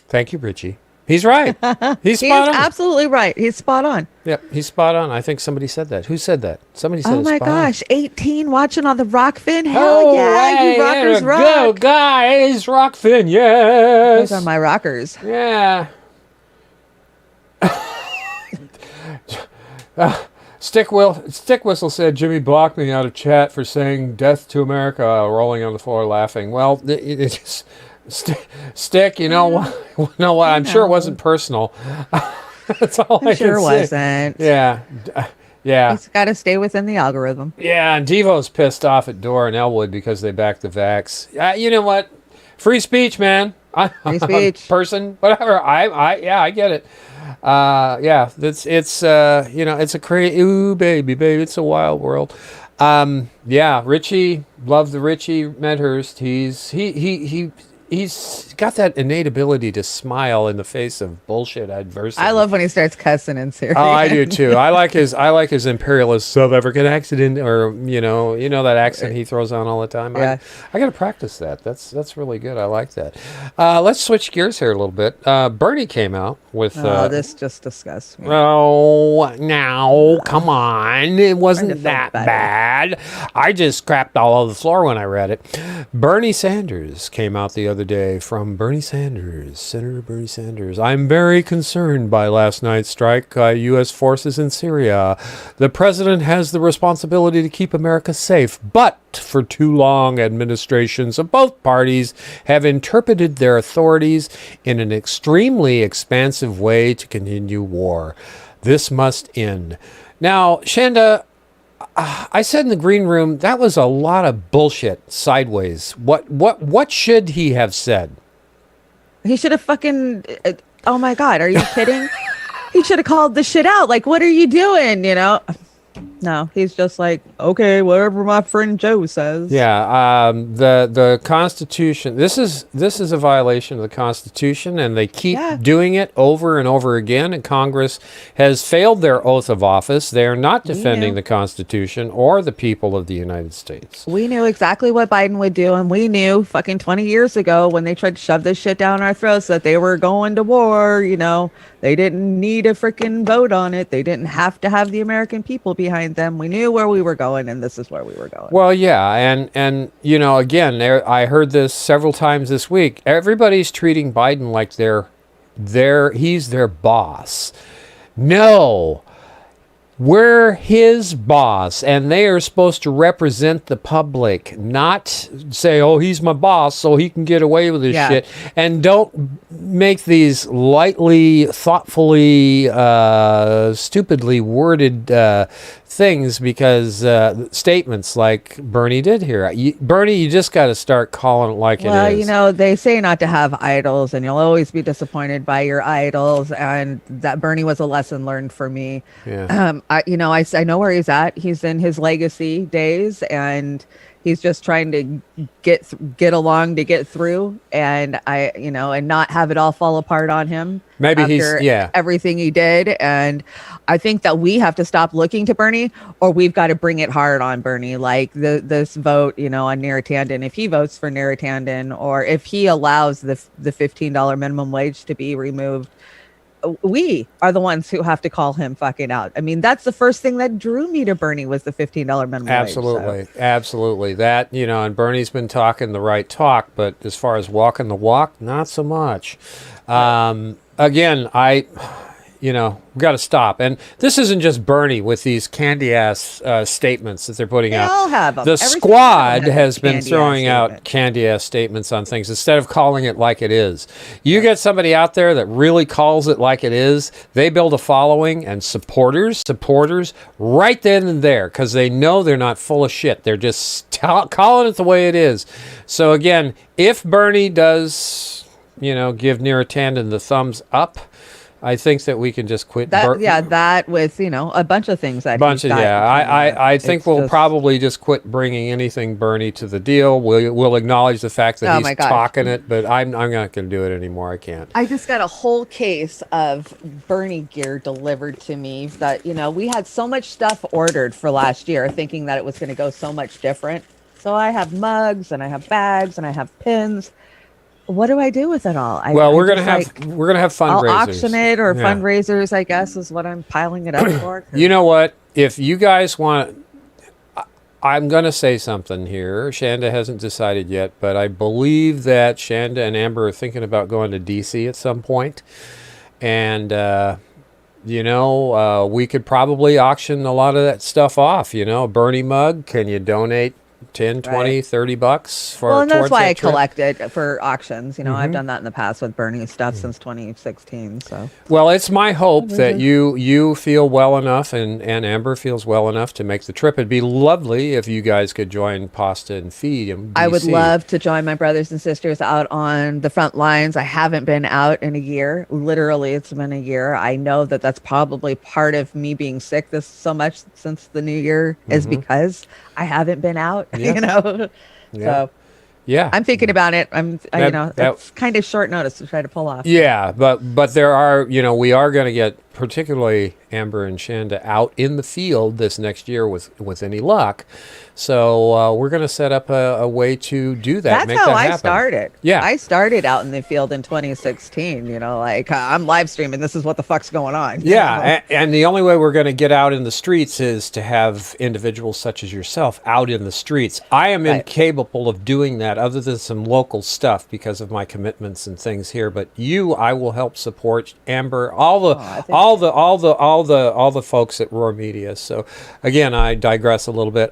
Thank you, Richie. He's right. He's spot on. Absolutely right. He's spot on. Yep, he's spot on. I think somebody said that. Who said that? Somebody said Oh it my spot on. gosh, 18 watching on the Rockfin. Hell yeah, hey, you rockers there we rock. Go, guys. Rockfin, yes. Those are my rockers. Yeah. Stick Whistle said Jimmy blocked me out of chat for saying "Death to America," rolling on the floor laughing. Well, Stick, you know what? I'm sure it wasn't personal. That's all I can sure say. wasn't. Yeah. It's got to stay within the algorithm. Yeah, and Devo's pissed off at Dora and Elwood because they backed the vax. You know what? Free speech, man. Free speech. Person, whatever. I get it. It's it's a crazy, ooh, baby, it's a wild world. Richie, love the Richie Medhurst. He's got that innate ability to smile in the face of bullshit adversity. I love when he starts cussing in Syria. Oh, I do too. I like his imperialist South African accent, or you know that accent he throws on all the time. Yeah. I got to practice that. That's really good. I like that. Let's switch gears here a little bit. Bernie came out with. This just disgusts me. Oh, now come on! It wasn't that bad. I just crapped all over the floor when I read it. Bernie Sanders came out the other day from Bernie Sanders, Senator Bernie Sanders. I'm very concerned by last night's strike by U.S. forces in Syria. The president has the responsibility to keep America safe, but for too long, administrations of both parties have interpreted their authorities in an extremely expansive way to continue war. This must end. Now, Chanda, I said in the green room, that was a lot of bullshit sideways. What should he have said? He should have fucking, oh my God, are you kidding? He should have called the shit out. Like, what are you doing? No, he's just like, okay, whatever my friend Joe says. Yeah, the Constitution. This is a violation of the Constitution, and they keep doing it over and over again. And Congress has failed their oath of office. They are not defending the Constitution or the people of the United States. We knew exactly what Biden would do, and we knew fucking 20 years ago when they tried to shove this shit down our throats that they were going to war. They didn't need a freaking vote on it. They didn't have to have the American people behind them. We knew where we were going, and this is where we were going. Well, yeah, and again, I heard this several times this week. Everybody's treating Biden like he's their boss. No. We're his boss, and they are supposed to represent the public, not say, oh, he's my boss, so he can get away with this shit. And don't make these lightly, thoughtfully, stupidly worded things, because statements like Bernie did here. Bernie, you just got to start calling it like it is. Well, they say not to have idols, and you'll always be disappointed by your idols, and that Bernie was a lesson learned for me. Yeah. I know where he's at. He's in his legacy days, and he's just trying to get along to get through, and and not have it all fall apart on him. Maybe after everything he did. And I think that we have to stop looking to Bernie, or we've got to bring it hard on Bernie. Like this vote, on Narratan, if he votes for Narratan, or if he allows the $15 minimum wage to be removed, we are the ones who have to call him fucking out. I mean, that's the first thing that drew me to Bernie was the $15 minimum wage. Absolutely. That, and Bernie's been talking the right talk, but as far as walking the walk, not so much. Again, we got to stop. And this isn't just Bernie with these candy ass statements that they're putting out. They all have them. The Every single squad one has been candy-ass throwing out statement. candy ass statements on things instead of calling it like it is. You get somebody out there that really calls it like it is, they build a following and supporters right then and there, because they know they're not full of shit. They're just calling it the way it is. So again, if Bernie does, give Neera the thumbs up, I think that we can just quit. That with a bunch of things that he's got. I think we'll probably just quit bringing anything Bernie to the deal. We'll acknowledge the fact that he's talking it, but I'm not going to do it anymore. I can't. I just got a whole case of Bernie gear delivered to me that we had so much stuff ordered for last year, thinking that it was going to go so much different. So I have mugs and I have bags and I have pins. What do I do with it all? We're gonna have fundraisers. I'll auction it or fundraisers, I guess, is what I'm piling it up for. You know what? If you guys want, I'm gonna say something here. Chanda hasn't decided yet, but I believe that Chanda and Amber are thinking about going to DC at some point, and we could probably auction a lot of that stuff off. A Bernie mug. Can you donate 10, 20, $30 for? Well, and that's why I trip? collected for auctions. I've done that in the past with Bernie stuff since 2016. So, well, it's my hope that you feel well enough and Amber feels well enough to make the trip. It'd be lovely if you guys could join Pasta and Feed in DC. I would love to join my brothers and sisters out on the front lines. I haven't been out in a year. Literally, it's been a year. I know that that's probably part of me being sick so much since the new year is because I haven't been out. Yeah. So yeah, I'm thinking about it. It's kind of short notice to try to pull off. Yeah, but there are, we are going to get particularly Amber and Chanda out in the field this next year with any luck. So we're going to set up a way to do that. That's how I happen. started. Yeah, I started out in the field in 2016. I'm live streaming. This is what the fuck's going on. Yeah, and the only way we're going to get out in the streets is to have individuals such as yourself out in the streets. I am incapable of doing that other than some local stuff because of my commitments and things here. But I will help support Amber, all the folks at Roar Media. So again, I digress a little bit.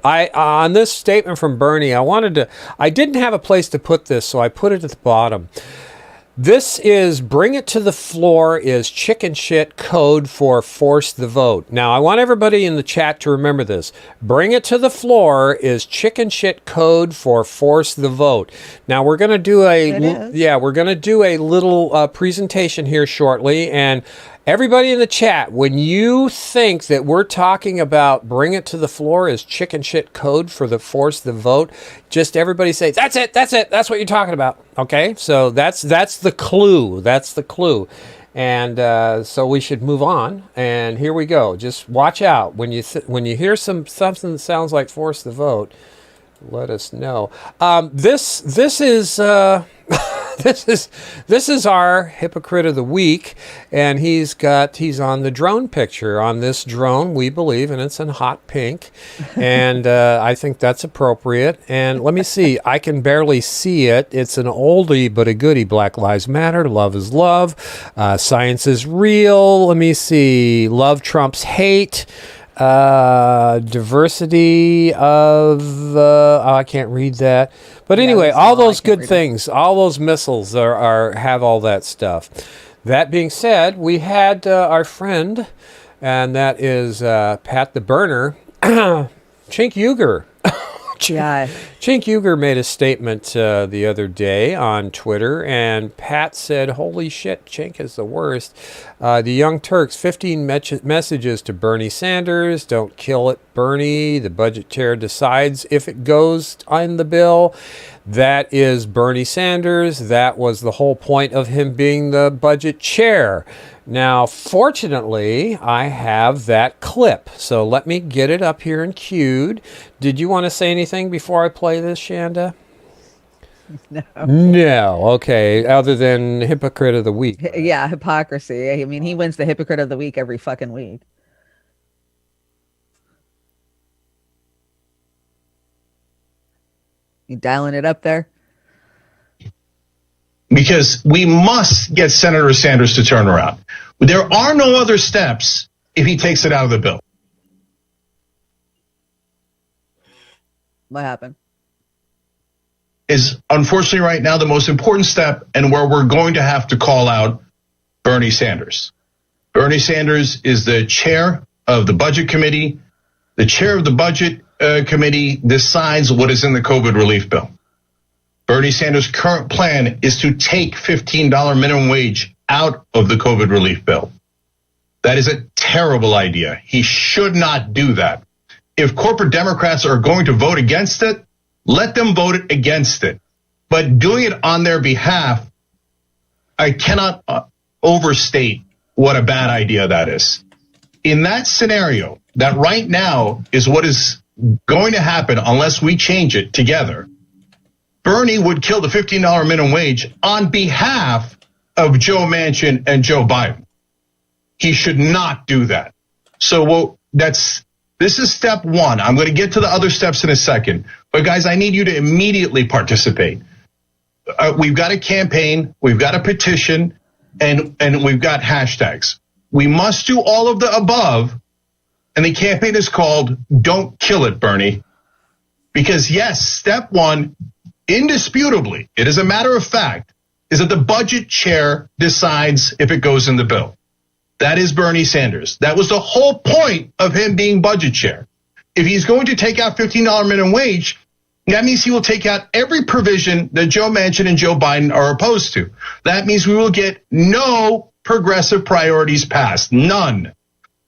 On this statement from Bernie, I didn't have a place to put this, so I put it at the bottom. This is bring it to the floor is chicken shit code for force the vote. Now, I want everybody in the chat to remember this. Bring it to the floor is chicken shit code for force the vote. Now, we're going to do a little presentation here shortly, and everybody in the chat, when you think that we're talking about bring it to the floor is chicken shit code for the force the vote, just everybody say, that's it, that's what you're talking about. Okay, so that's the clue. That's the clue. And so we should move on. And here we go. Just watch out. When you hear something that sounds like force the vote, let us know. This is this is our hypocrite of the week, and he's on the drone picture. On this drone, we believe, and it's in hot pink, and I think that's appropriate. And let me see, I can barely see it. It's an oldie but a goodie. Black Lives Matter, love is love, science is real. Let me see, love trumps hate. Diversity of I can't read that, but anyway, all those good things, all those missiles have all that stuff. That being said, we had our friend, and that is Pat the Burner, Chink Uger. Chink Uger made a statement the other day on Twitter, and Pat said, holy shit, Chink is the worst. The Young Turks, 15 messages to Bernie Sanders. Don't kill it, Bernie. The budget chair decides if it goes on the bill. That is Bernie Sanders. That was the whole point of him being the budget chair. Now, fortunately, I have that clip. So let me get it up here and queued. Did you want to say anything before I play this, Chanda? No. Okay. Other than hypocrite of the week. Yeah, hypocrisy. I mean, he wins the hypocrite of the week every fucking week. You dialing it up there? Because we must get Senator Sanders to turn around. There are no other steps if he takes it out of the bill. What happened? Is unfortunately right now the most important step, and where we're going to have to call out Bernie Sanders. Bernie Sanders is the chair of the budget committee. The chair of the budget committee decides what is in the COVID relief bill. Bernie Sanders' current plan is to take $15 minimum wage out of the COVID relief bill. That is a terrible idea. He should not do that. If corporate Democrats are going to vote against it, let them vote against it. But doing it on their behalf, I cannot overstate what a bad idea that is. In that scenario, that right now is what is going to happen unless we change it together. Bernie would kill the $15 minimum wage on behalf of Joe Manchin and Joe Biden. He should not do that. So this is step one. I'm going to get to the other steps in a second. But guys, I need you to immediately participate. We've got a campaign, we've got a petition, and we've got hashtags. We must do all of the above. And the campaign is called Don't Kill It, Bernie. Because yes, step one, indisputably, it is a matter of fact, is that the budget chair decides if it goes in the bill. That is Bernie Sanders. That was the whole point of him being budget chair. If he's going to take out $15 minimum wage, that means he will take out every provision that Joe Manchin and Joe Biden are opposed to. That means we will get no progressive priorities passed. None.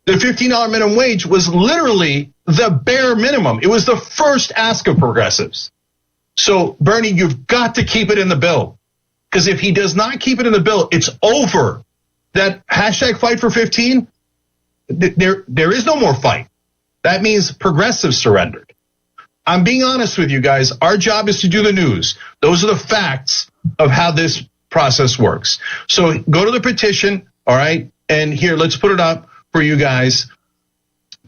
The $15 minimum wage was literally the bare minimum. It was the first ask of progressives. So, Bernie, you've got to keep it in the bill. Because if he does not keep it in the bill, it's over. That hashtag fight for 15, there is no more fight. That means progressives surrendered. I'm being honest with you guys. Our job is to do the news. Those are the facts of how this process works. So go to the petition, all right? And here, let's put it up for you guys.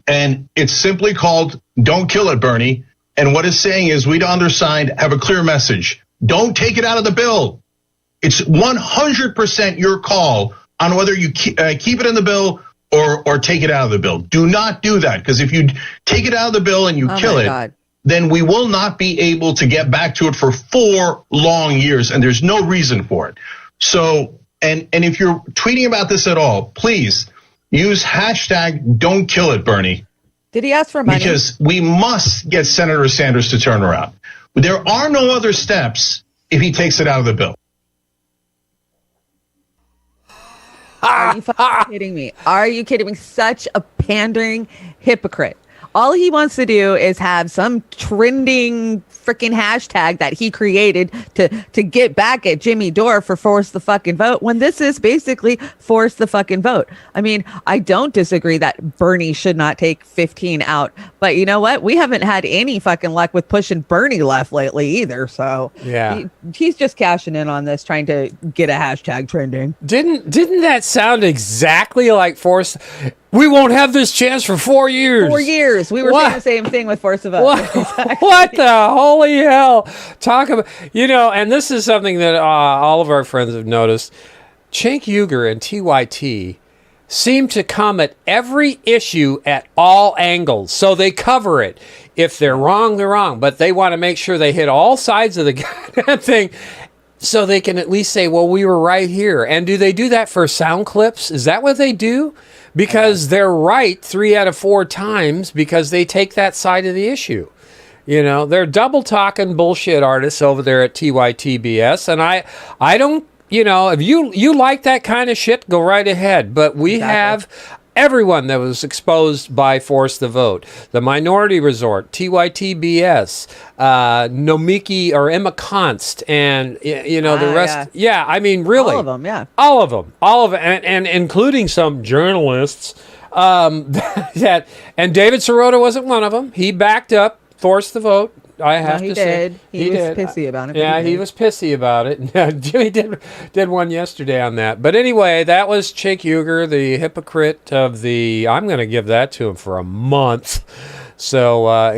And it's simply called Don't Kill It, Bernie. And what it's saying is we, the undersigned, have a clear message. Don't take it out of the bill. It's 100% your call on whether you keep it in the bill or take it out of the bill. Do not do that, because if you take it out of the bill and you kill it, then we will not be able to get back to it for 4 long years, and there's no reason for it. So, and if you're tweeting about this at all, please use hashtag Don't Kill It, Bernie. Did he ask for money? Because we must get Senator Sanders to turn around. There are no other steps if he takes it out of the bill. Are you fucking kidding me? Are you kidding me? Such a pandering hypocrite. All he wants to do is have some trending freaking hashtag that he created to get back at Jimmy Dore for force the fucking vote, when this is basically force the fucking vote. I mean, I don't disagree that Bernie should not take 15 out, but you know what? We haven't had any fucking luck with pushing Bernie left lately either. So yeah, he's just cashing in on this, trying to get a hashtag trending. Didn't that sound exactly like force? We won't have this chance for 4 years. 4 years. We were saying the same thing with force of vote. What the holy hell? Talk about, and this is something that all of our friends have noticed. Cenk Uygur and TYT seem to come at every issue at all angles. So they cover it. If they're wrong, they're wrong. But they want to make sure they hit all sides of the goddamn thing, so they can at least say, well, we were right here. And do they do that for sound clips? Is that what they do? Because they're right 3 out of 4 times, because they take that side of the issue. They're double talking bullshit artists over there at TYTBS. And I don't, if you like that kind of shit, go right ahead. But we have everyone that was exposed by Force the Vote, the Minority Resort, TYTBS, Nomiki or Emma Const, and the rest. Yeah, I mean, really, all of them. Yeah, all of them, and including some journalists. That and David Sirota wasn't one of them. He backed up Force the Vote. I have to say he was pissy about it. Yeah, he was pissy about it. Jimmy did one yesterday on that. But anyway, that was Cenk Uygur, the hypocrite of the. I'm going to give that to him for a month. So,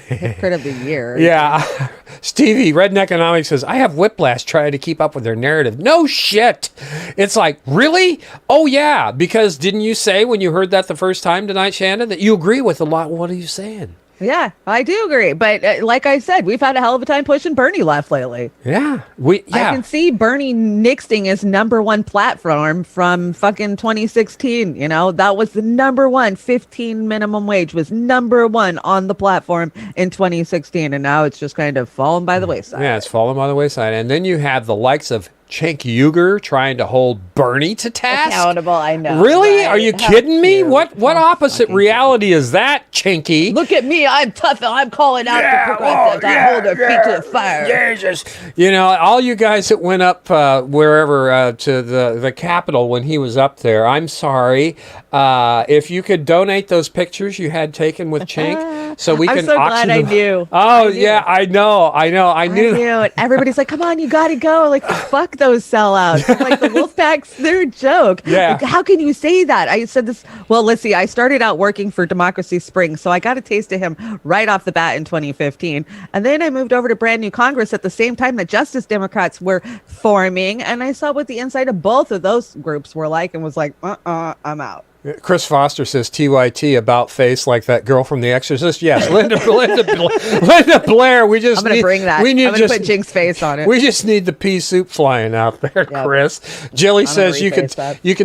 Hypocrite of the year. yeah. Stevie, Redneck Economics says, I have whiplash trying to keep up with their narrative. No shit. It's like, really? Oh, yeah. Because didn't you say when you heard that the first time tonight, Shannon, that you agree with a lot? What are you saying? Yeah, I do agree. But like I said, we've had a hell of a time pushing Bernie left lately. Yeah. I can see Bernie nixing his #1 platform from fucking 2016. You know, that was the #1. 15 minimum wage was #1 on the platform in 2016. And now it's just kind of fallen by the wayside. Yeah, it's fallen by the wayside. And then you have the likes of Cenk Uygur trying to hold Bernie to task. Accountable, I know. Really? Right? Are you How kidding me? cute. What opposite reality is that, Chinky? Look at me. I'm tough. I'm calling out the progressives. I hold their feet to the fire. Jesus. You know, all you guys that went up wherever to the Capitol when he was up there, I'm sorry. If you could donate those pictures you had taken with Cenk so we can I'm so auction glad I them. knew. Oh, yeah, I know. I knew. And everybody's like, come on, you got to go. Like, fuck those sellouts. I'm like, the Wolfpack's their joke. Yeah. Like, how can you say that? I said this. Well, let's see. I started out working for Democracy Spring, so I got a taste of him right off the bat in 2015. And then I moved over to Brand New Congress at the same time that Justice Democrats were forming. And I saw what the inside of both of those groups were like and was like, I'm out. Chris Foster says TYT about face like that girl from The Exorcist. Yes, Linda Blair. We just I'm going to bring that. We need I'm going to put Jink's face on it. We just need the pea soup flying out there, Chris. Jilly says you can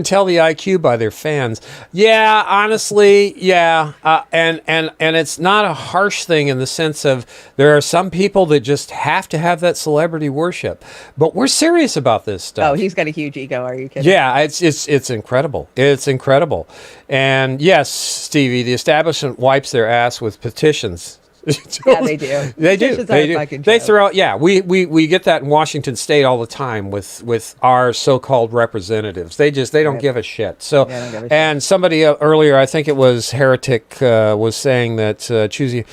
tell the IQ by their fans. Yeah, honestly, yeah, and it's not a harsh thing in the sense of there are some people that just have to have that celebrity worship, but we're serious about this stuff. Oh, he's got a huge ego. Are you kidding? Yeah, it's incredible. It's incredible. And yes, Stevie, the establishment wipes their ass with petitions. Yeah, they do. They do. Petitions They are a do. fucking They joke. throw. Yeah, we get that in Washington State all the time with our so-called representatives. They don't give a shit. So, They don't give a shit. and somebody earlier, I think it was Heretic, was saying that choosing,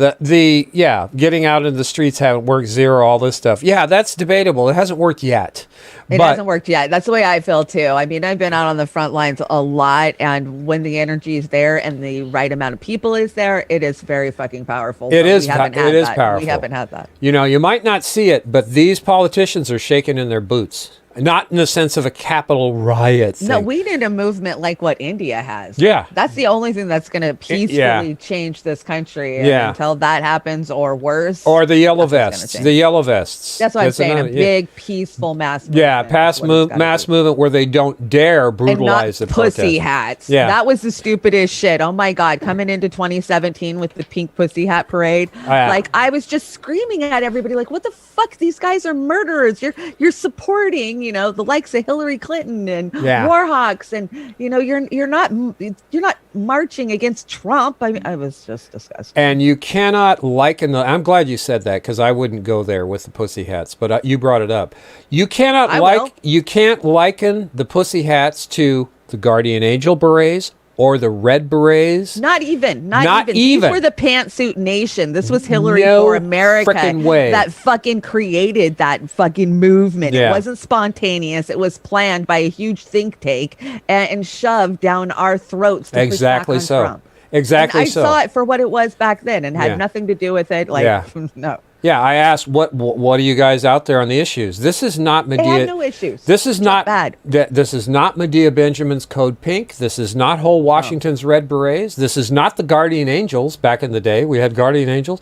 getting out in the streets haven't worked. Zero, all this stuff. Yeah, that's debatable. It hasn't worked yet. It hasn't worked yet. That's the way I feel too. I mean, I've been out on the front lines a lot, and when the energy is there and the right amount of people is there, it is very fucking powerful. It But is. we haven't had It is that. powerful. We haven't had that. You know, you might not see it, but these politicians are shaking in their boots. Not in the sense of a Capitol riot thing. No, we need a movement like what India has. Yeah. That's the only thing that's going to peacefully change this country. And Yeah. until that happens or worse. Or the yellow nothing's gonna vests. change. The yellow vests. That's what I'm That's saying. another- A big, peaceful mass movement. Yeah, mass movement where they don't dare And not brutalize the pussy protesters. hats. Yeah. That was the stupidest shit. Oh my God. Coming into 2017 with the pink pussy hat parade. Yeah. Like I was just screaming at everybody like, what the fuck? These guys are murderers. You're supporting, you know, the likes of Hillary Clinton and Warhawks, and you know, you're not marching against Trump. I mean, I was just disgusted. And you cannot liken the. I'm glad you said that because I wouldn't go there with the pussy hats, but you brought it up. You cannot you can't liken the pussy hats to the Guardian Angel berets or the red berets. Not even. even. These were the pantsuit nation. This was Hillary No for America frickin' way. that fucking created that fucking movement. Yeah. It wasn't spontaneous. It was planned by a huge think tank and shoved down our throats to Exactly push back on so. Trump. Exactly And I so. saw it for what it was back then and had Yeah. nothing to do with it. Like, Yeah. no. Yeah, I asked what are you guys out there on the issues? This is not Medea. They have no issues. This is not bad. This is not Medea Benjamin's Code Pink. This is not whole Washington's Red Berets. This is not the Guardian Angels. Back in the day, we had Guardian Angels.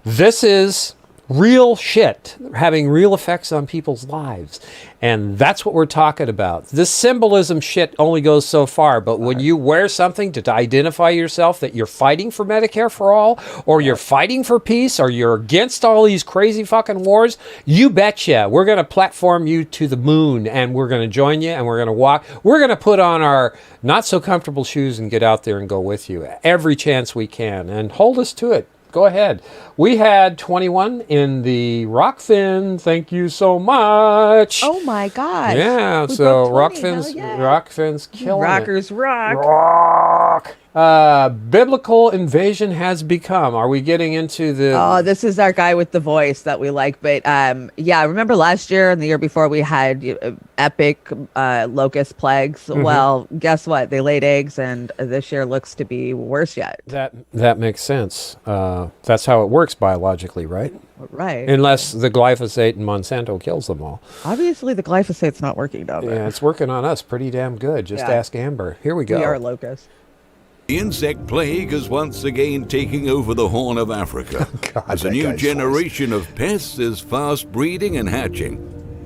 This is real shit having real effects on people's lives, and that's what we're talking about. This symbolism shit only goes so far, but when you wear something to identify yourself that you're fighting for Medicare for all, or you're fighting for peace, or you're against all these crazy fucking wars, you betcha we're going to platform you to the moon, and we're going to join you, and we're going to walk. We're going to put on our not so comfortable shoes and get out there and go with you every chance we can, and hold us to it. Go ahead. We had 21 in the Rockfin. Thank you so much. Oh my God. Yeah, We so broke 20. Rockfin's Hell yeah. Rockfin's killing Rockers it. rock. Rock. Biblical invasion has become. Are we getting into the? Oh, this is our guy with the voice that we like. But yeah, remember last year and the year before we had epic locust plagues. Mhm. Well, guess what? They laid eggs, and this year looks to be worse yet. That makes sense. That's how it works biologically, right? Right. Unless the glyphosate in Monsanto kills them all. Obviously, the glyphosate's not working down there. Yeah, it's working on us pretty damn good. Just Yeah. ask Amber. Here we go. We are locusts. The insect plague is once again taking over the Horn of Africa as a that new guy's generation of pests is fast breeding and hatching.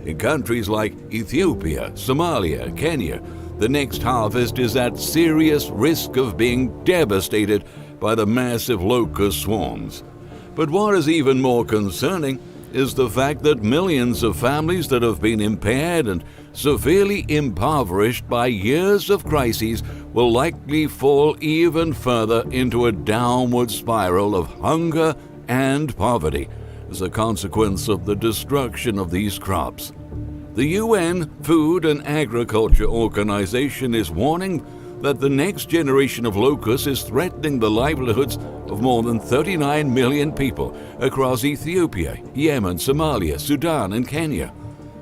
In countries like Ethiopia, Somalia, Kenya, the next harvest is at serious risk of being devastated by the massive locust swarms. But what is even more concerning is the fact that millions of families that have been impaired and severely impoverished by years of crises will likely fall even further into a downward spiral of hunger and poverty as a consequence of the destruction of these crops. The UN Food and Agriculture Organization is warning that the next generation of locusts is threatening the livelihoods of more than 39 million people across Ethiopia, Yemen, Somalia, Sudan, and Kenya.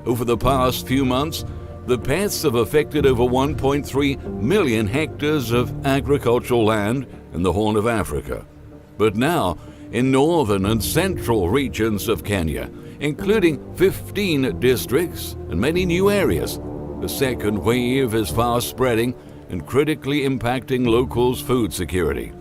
Over the past few months, the pests have affected over 1.3 million hectares of agricultural land in the Horn of Africa. But now, in northern and central regions of Kenya, including 15 districts and many new areas, the second wave is fast spreading and critically impacting locals' food security.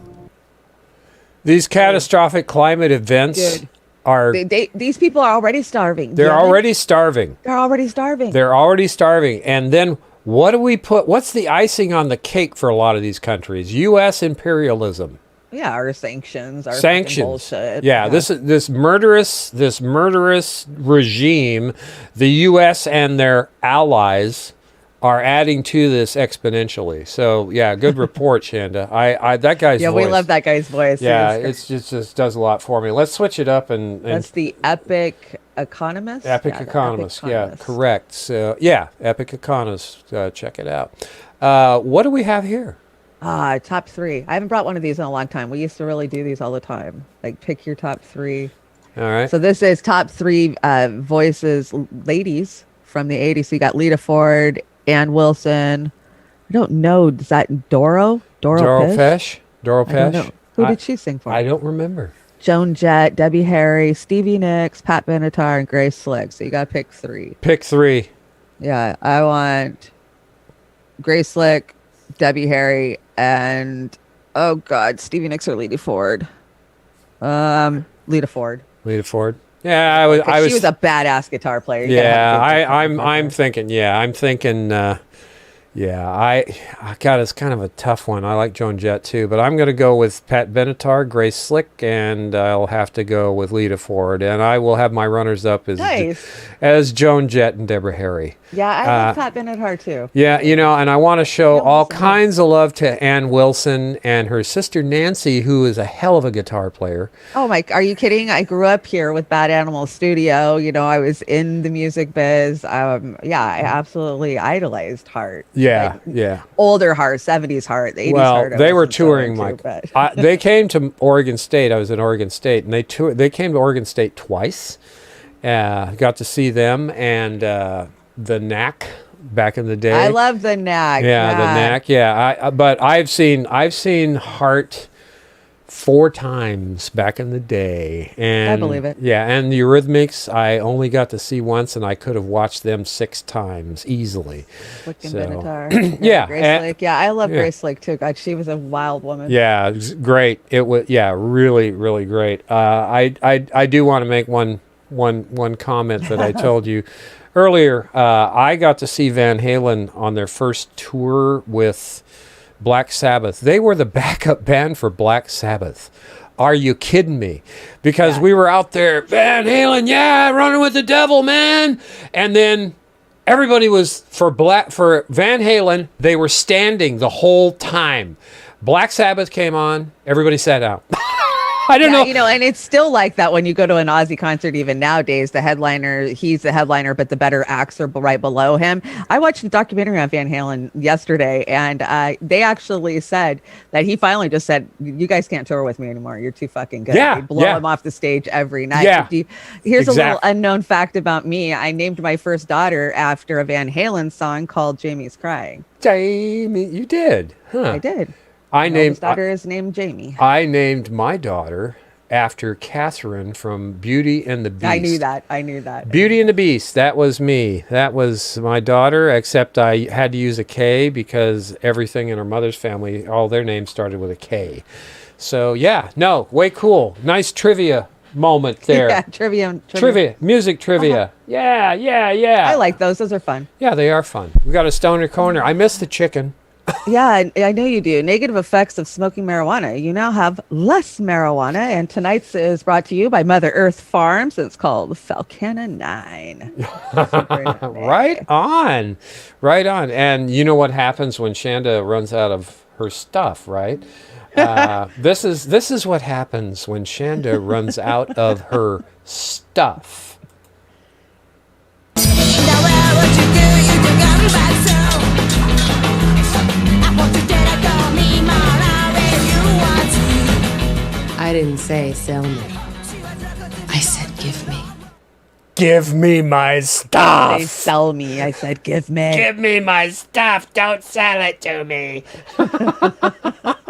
These catastrophic climate events Dude. are. These people are already starving. They're Yeah. already starving. They're already starving. They're already starving. And then what do we put? What's the icing on the cake for a lot of these countries? U.S. imperialism. Yeah, our sanctions, our fucking Sanctions. bullshit. Yeah, this murderous regime, the U.S. and their allies are adding to this exponentially. So yeah, good report, Chanda. I that guy's Yeah, voice. we love that guy's voice. Yeah, it's just does a lot for me. Let's switch it up and That's the Epic Economist. Epic Yeah, the Economist. Epic Yeah, Economist. correct. So yeah, Epic Economist. Check it out. What do we have here? Top 3. I haven't brought one of these in a long time. We used to really do these all the time. Like pick your top 3. All right. So this is top 3 voices, ladies from the 80s. So you got Lita Ford, Ann Wilson. I don't know. Is that Doro? Doro Pesh? Doro I don't Pesh? know. Who did she sing for? I don't remember. Joan Jett, Debbie Harry, Stevie Nicks, Pat Benatar, and Grace Slick. So you got to pick 3. Pick 3. Yeah, I want Grace Slick, Debbie Harry, and oh god, Stevie Nicks or Lita Ford. Lita Ford. Lita Ford. Yeah, I was. She was a badass guitar player. You gotta Yeah, have a good I'm thinking. Yeah, I'm thinking. Yeah, I God, it's kind of a tough one. I like Joan Jett too, but I'm going to go with Pat Benatar, Grace Slick, and I'll have to go with Lita Ford, and I will have my runners up as Joan Jett and Deborah Harry. Yeah, I love Pat Benatar too. Yeah, and I want to show all kinds of love to Ann Wilson and her sister Nancy, who is a hell of a guitar player. Oh my, are you kidding? I grew up here with Bad Animal Studio. I was in the music biz. Yeah, I absolutely idolized Heart. Yeah, Like, yeah. Older Heart, 70s Heart, the 80s Well, Heart. I they were wasn't so touring, into, Mike. but- They came to Oregon State. I was in Oregon State, and they came to Oregon State twice. Got to see them and the Knack back in the day. I love the Knack. Yeah, the Knack. Yeah, but I've seen Heart 4 times back in the day, and I believe it. Yeah, and the Eurythmics I only got to see once, and I could have watched them 6 times easily. Slick and So- Benatar. Yeah, Grace and- Slick. Yeah, I love yeah. Grace Slick too. God, she was a wild woman. Yeah, it was great. It was really, really great. I do want to make one comment that I told you earlier. I got to see Van Halen on their first tour with Black Sabbath. They were the backup band for Black Sabbath. Are you kidding me? Because we were out there, Van Halen, yeah, running with the devil, man. And then everybody was for Van Halen. They were standing the whole time. Black Sabbath came on. Everybody sat out. I don't know. You know, and it's still like that when you go to an Ozzy concert, even nowadays, he's the headliner, but the better acts are right below him. I watched a documentary on Van Halen yesterday, and they actually said that he finally just said, you guys can't tour with me anymore. You're too fucking good. Yeah, They blow him off the stage every night. Yeah, Here's a little exactly. unknown fact about me. I named my first daughter after a Van Halen song called Jamie's Crying. Jamie, you did. Huh. I did. My oldest daughter is named Jamie. I named my daughter after Catherine from Beauty and the Beast. I knew that. Beauty and the Beast. That was me. That was my daughter, except I had to use a K because everything in her mother's family, all their names started with a K. So, yeah, no, way cool. Nice trivia moment there. Yeah, trivia. Music trivia. Yeah. I like those. Those are fun. Yeah, they are fun. We got a stoner corner. I miss the chicken. Yeah, I know you do. Negative effects of smoking marijuana. You now have less marijuana, and tonight's is brought to you by Mother Earth Farms. It's called Falcana 9. Right on. And you know what happens when Chanda runs out of her stuff, right? This is what happens when Chanda runs out of her stuff. I didn't say sell me. I said give me. Give me my stuff. They sell me. I said give me. Give me my stuff. Don't sell it to me.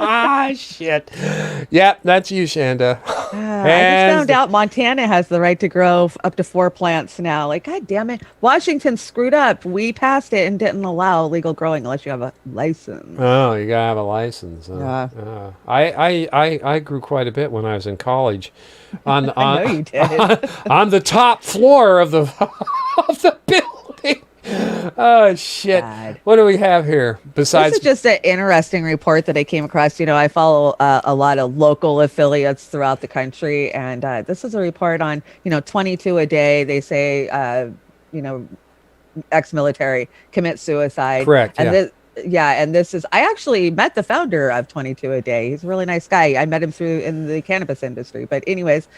Ah, shit. Yep, that's you, Chanda. I just found out Montana has the right to grow up to 4 plants now. Like, God damn it. Washington screwed up. We passed it and didn't allow legal growing unless you have a license. Oh, you gotta have a license. Yeah. I grew quite a bit when I was in college. I know you did. On the top floor of the of the building. Oh shit! God. What do we have here besides? This is just an interesting report that I came across. You know, I follow a lot of local affiliates throughout the country, and this is a report on 22 a day. They say ex-military commit suicide. Correct. And this is, I actually met the founder of 22 a day. He's a really nice guy. I met him in the cannabis industry. But anyways,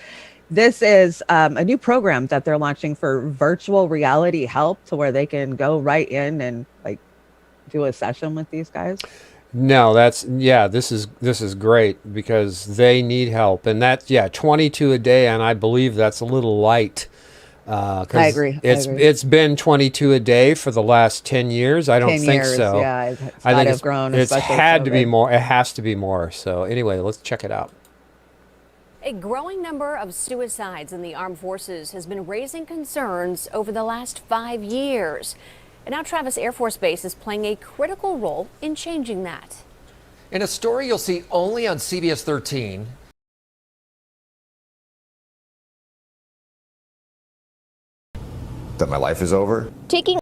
this is a new program that they're launching for virtual reality help, to where they can go right in and like do a session with these guys. No, this is great because they need help, and 22 a day, and I believe that's a little light. I agree. It's been 22 a day for the last 10 years. I don't 10 think years, so. Yeah, I think it's grown. It's especially had to be COVID. more. It has to be more. So anyway, let's check it out. A growing number of suicides in the armed forces has been raising concerns over the last 5 years. And now Travis Air Force Base is playing a critical role in changing that. In a story you'll see only on CBS 13. That my life is over? Taking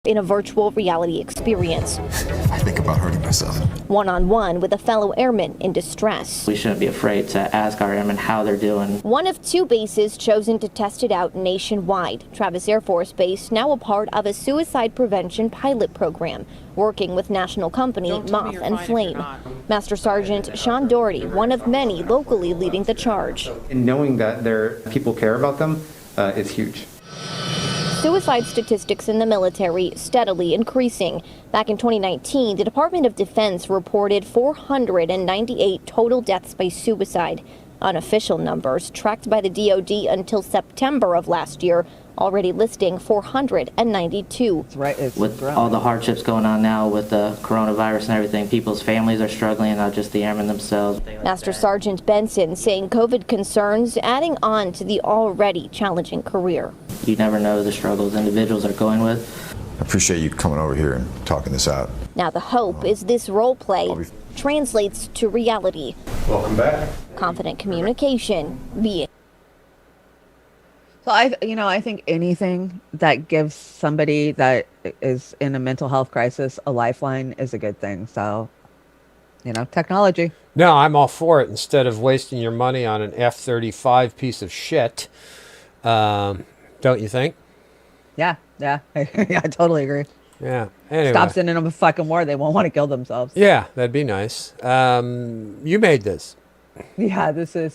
in a virtual reality experience. I think about hurting myself. One-on-one with a fellow airman in distress. We shouldn't be afraid to ask our airmen how they're doing. One of 2 bases chosen to test it out nationwide. Travis Air Force Base, now a part of a suicide prevention pilot program, working with national company Moth and Flame. Master Sergeant Sean Doherty, one of many locally leading the charge. And knowing that people care about them is huge. Suicide statistics in the military steadily increasing. Back in 2019, the Department of Defense reported 498 total deaths by suicide. Unofficial numbers tracked by the DoD until September of last year, already listing 492. With all the hardships going on now with the coronavirus and everything, people's families are struggling, not just the airmen themselves. Master Sergeant Benson saying COVID concerns adding on to the already challenging career. You never know the struggles individuals are going with. I appreciate you coming over here and talking this out. Now the hope is this role play translates to reality. Welcome back. Confident communication being. So I think anything that gives somebody that is in a mental health crisis a lifeline is a good thing. So, technology. No, I'm all for it. Instead of wasting your money on an F-35 piece of shit, don't you think? Yeah, I totally agree. Yeah. Anyway. Stop sending them a fucking war. They won't want to kill themselves. Yeah, that'd be nice. You made this. Yeah, this is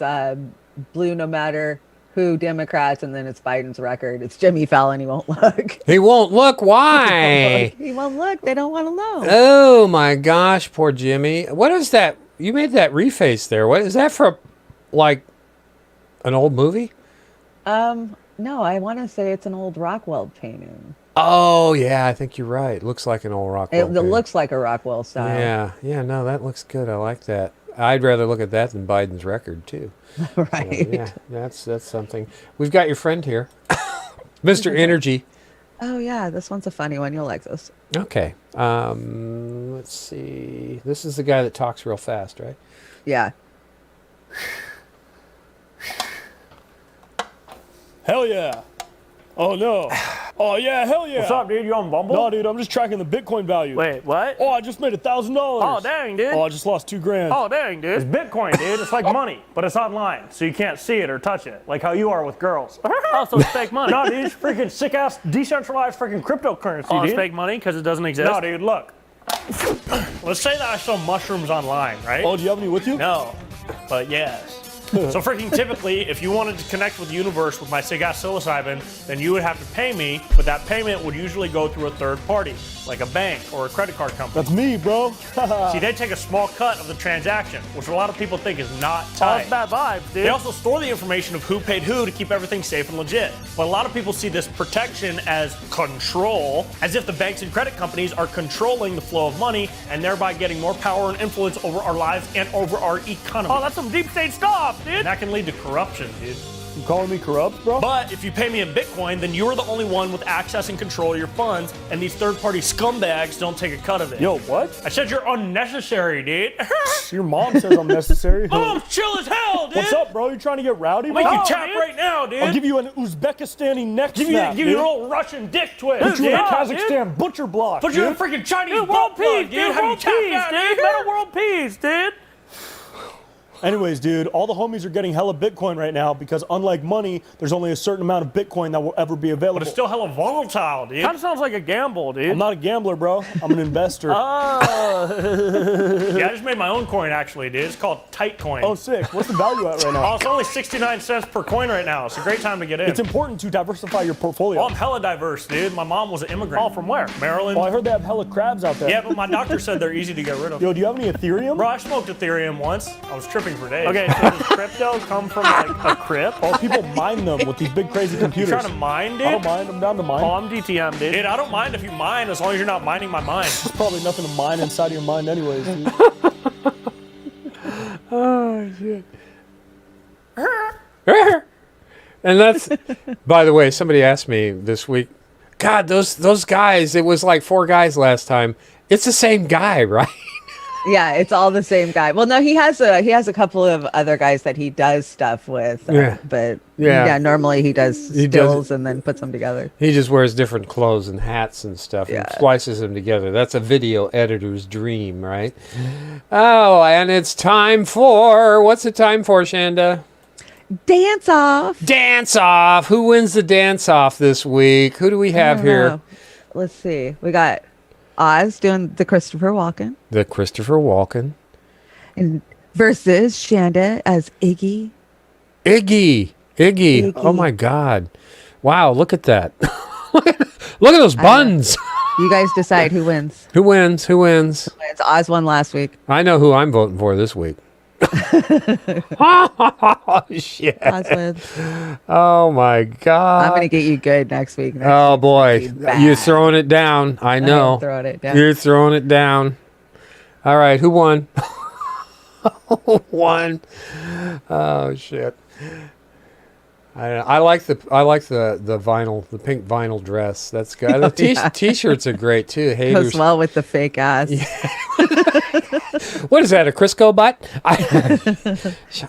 blue no matter who Democrats, and then it's Biden's record. It's Jimmy Fallon. He won't look. He won't look. Why? He won't look. They don't want to know. Oh my gosh, poor Jimmy. What is that? You made that reface there. What is that for? Like an old movie? No, I want to say it's an old Rockwell painting. Oh yeah, I think you're right. Looks like an old Rockwell. It looks like a Rockwell style. Yeah, yeah. No, that looks good. I like that. I'd rather look at that than Biden's record too. Right. So, yeah, that's something. We've got your friend here, Mr. Energy. Oh yeah, this one's a funny one. You'll like this. Okay. Let's see. This is the guy that talks real fast, right? Yeah. Hell yeah. Oh no. Oh yeah, hell yeah. What's up, dude? You on Bumble? No, dude, I'm just tracking the Bitcoin value. Wait, what? Oh, I just made $1,000. Oh, dang, dude. Oh, I just lost $2,000. Oh, dang, dude. It's Bitcoin, dude. It's like money, but it's online, so you can't see it or touch it, like how you are with girls. Oh, so it's fake money. No, dude, it's freaking sick-ass, decentralized freaking cryptocurrency, Oh, dude. it's fake money because it doesn't exist? No, dude, look. Let's say that I sell mushrooms online, right? Oh, do you have any with you? No, but yes. So freaking typically, if you wanted to connect with the universe with my sick-ass psilocybin, then you would have to pay me, but that payment would usually go through a third party, like a bank or a credit card company. That's me, bro. See, they take a small cut of the transaction, which a lot of people think is not tight. Oh, that's bad vibes, dude. They also store the information of who paid who to keep everything safe and legit. But a lot of people see this protection as control, as if the banks and credit companies are controlling the flow of money and thereby getting more power and influence over our lives and over our economy. Oh, that's some deep state stuff, dude. And that can lead to corruption, dude. You calling me corrupt, bro? But if you pay me in Bitcoin, then you're the only one with access and control of your funds, and these third-party scumbags don't take a cut of it. Yo, what? I said you're unnecessary, dude. Your mom says I'm necessary. Mom's chill as hell, dude. What's up, bro? You trying to get rowdy? I'll make you bro? tap right now, dude. I'll give you an Uzbekistani neck Give snap, you dude. an old Russian dick twist. Put you in a dude. Kazakhstan butcher block, Put you in a dude. freaking Chinese Dude, butt world plug, peace, dude. dude. Have you World tapped peace, out, dude. Meta world peace, dude. Anyways, dude, all the homies are getting hella Bitcoin right now because unlike money, there's only a certain amount of Bitcoin that will ever be available. But it's still hella volatile, dude. Kind of sounds like a gamble, dude. I'm not a gambler, bro. I'm an investor. Yeah, I just made my own coin, actually, dude. It's called Titecoin. Oh, sick. What's the value at right now? Oh, it's only 69 cents per coin right now. It's a great time to get in. It's important to diversify your portfolio. Oh, I'm hella diverse, dude. My mom was an immigrant. Oh, from where? Maryland. Oh, I heard they have hella crabs out there. Yeah, but my doctor said they're easy to get rid of. Yo, do you have any Ethereum? Bro, I smoked Ethereum once. I was tripping for days. Okay, so does crypto come from like a crypt? Oh, people mine them with these big crazy computers. You trying to mine, dude? I don't mind. I'm down to mine. Oh, I'm DTM, dude. Dude, I don't mind if you mine as long as you're not mining my mind. There's probably nothing to mine inside of your mind anyways, dude. Oh shit. And that's, by the way, somebody asked me this week, God, those guys, it was like 4 guys last time. It's the same guy, right? Yeah, it's all the same guy. Well, no, he has a couple of other guys that he does stuff with. Yeah. But Yeah. normally he does He stills does- and then puts them together. He just wears different clothes and hats and stuff and splices them together. That's a video editor's dream, right? Oh, and it's time for, what's it time for, Chanda? Dance off. Dance off. Who wins the dance off this week? Who do we have here? Let's see. We got Oz doing the Christopher Walken. The Christopher Walken. And versus Chanda as Iggy. Iggy. Oh my God. Wow, look at that. Look at those buns. You guys decide who wins. Who wins? It's Oz won last week. I know who I'm voting for this week. Oh, shit. Oz wins. Oh my God. I'm going to get you good next week. Oh boy. You're throwing it down. I know. am throwing it down. You're throwing it down. All right. Who won? Who won? Oh shit. I like the vinyl, the pink vinyl dress. That's good. The t-shirts are great too. Haters. Goes well with the fake ass. What is that? A Crisco butt?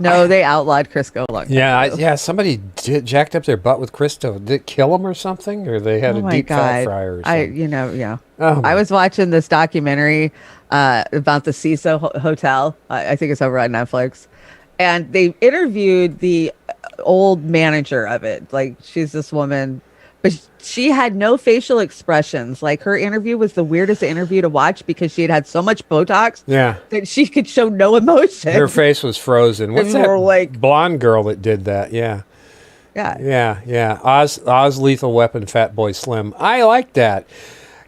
No, they outlawed Crisco long time ago. Somebody jacked up their butt with Crisco. Did it kill them or something? Or they had a deep fat fryer or something? I was watching this documentary about the CISO Hotel. I think it's over on Netflix. And they interviewed the old manager of it. Like, she's this woman but she had no facial expressions. Like her interview was the weirdest interview to watch because she had so much Botox that she could show no emotion. Her face was frozen. What's And that we're like- blonde girl that did that? Yeah. Yeah. Oz Lethal Weapon, Fat Boy Slim. I like that.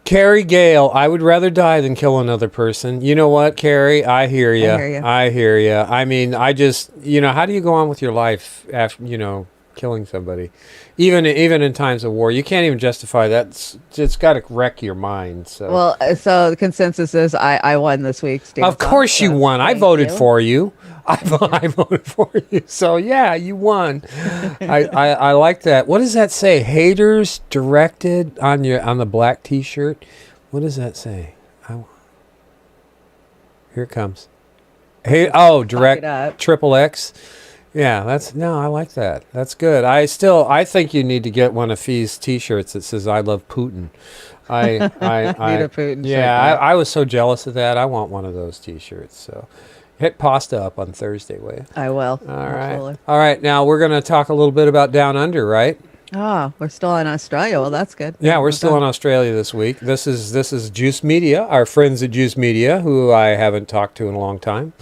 Carrie Gale, I would rather die than kill another person. You know what, Carrie? I hear you. I hear you. I mean, I just, how do you go on with your life after, killing somebody? Even in times of war, you can't even justify that. It's got to wreck your mind. So. Well, so the consensus is I won this week. Of course you won. I voted for you. I voted for you. So yeah, you won. I like that. What does that say? Haters directed on the black T-shirt. What does that say? Here it comes. Hey, direct XXX. Yeah, I like that. That's good. I think you need to get one of Fee's T-shirts that says "I love Putin." I Need a Putin shirt, I was so jealous of that. I want one of those T-shirts. So. Hit pasta up on Thursday, will you? I will. All right. Now we're going to talk a little bit about Down Under, right? We're still in Australia. Well, that's good. Yeah, we're still in Australia this week. This is Juice Media, our friends at Juice Media, who I haven't talked to in a long time.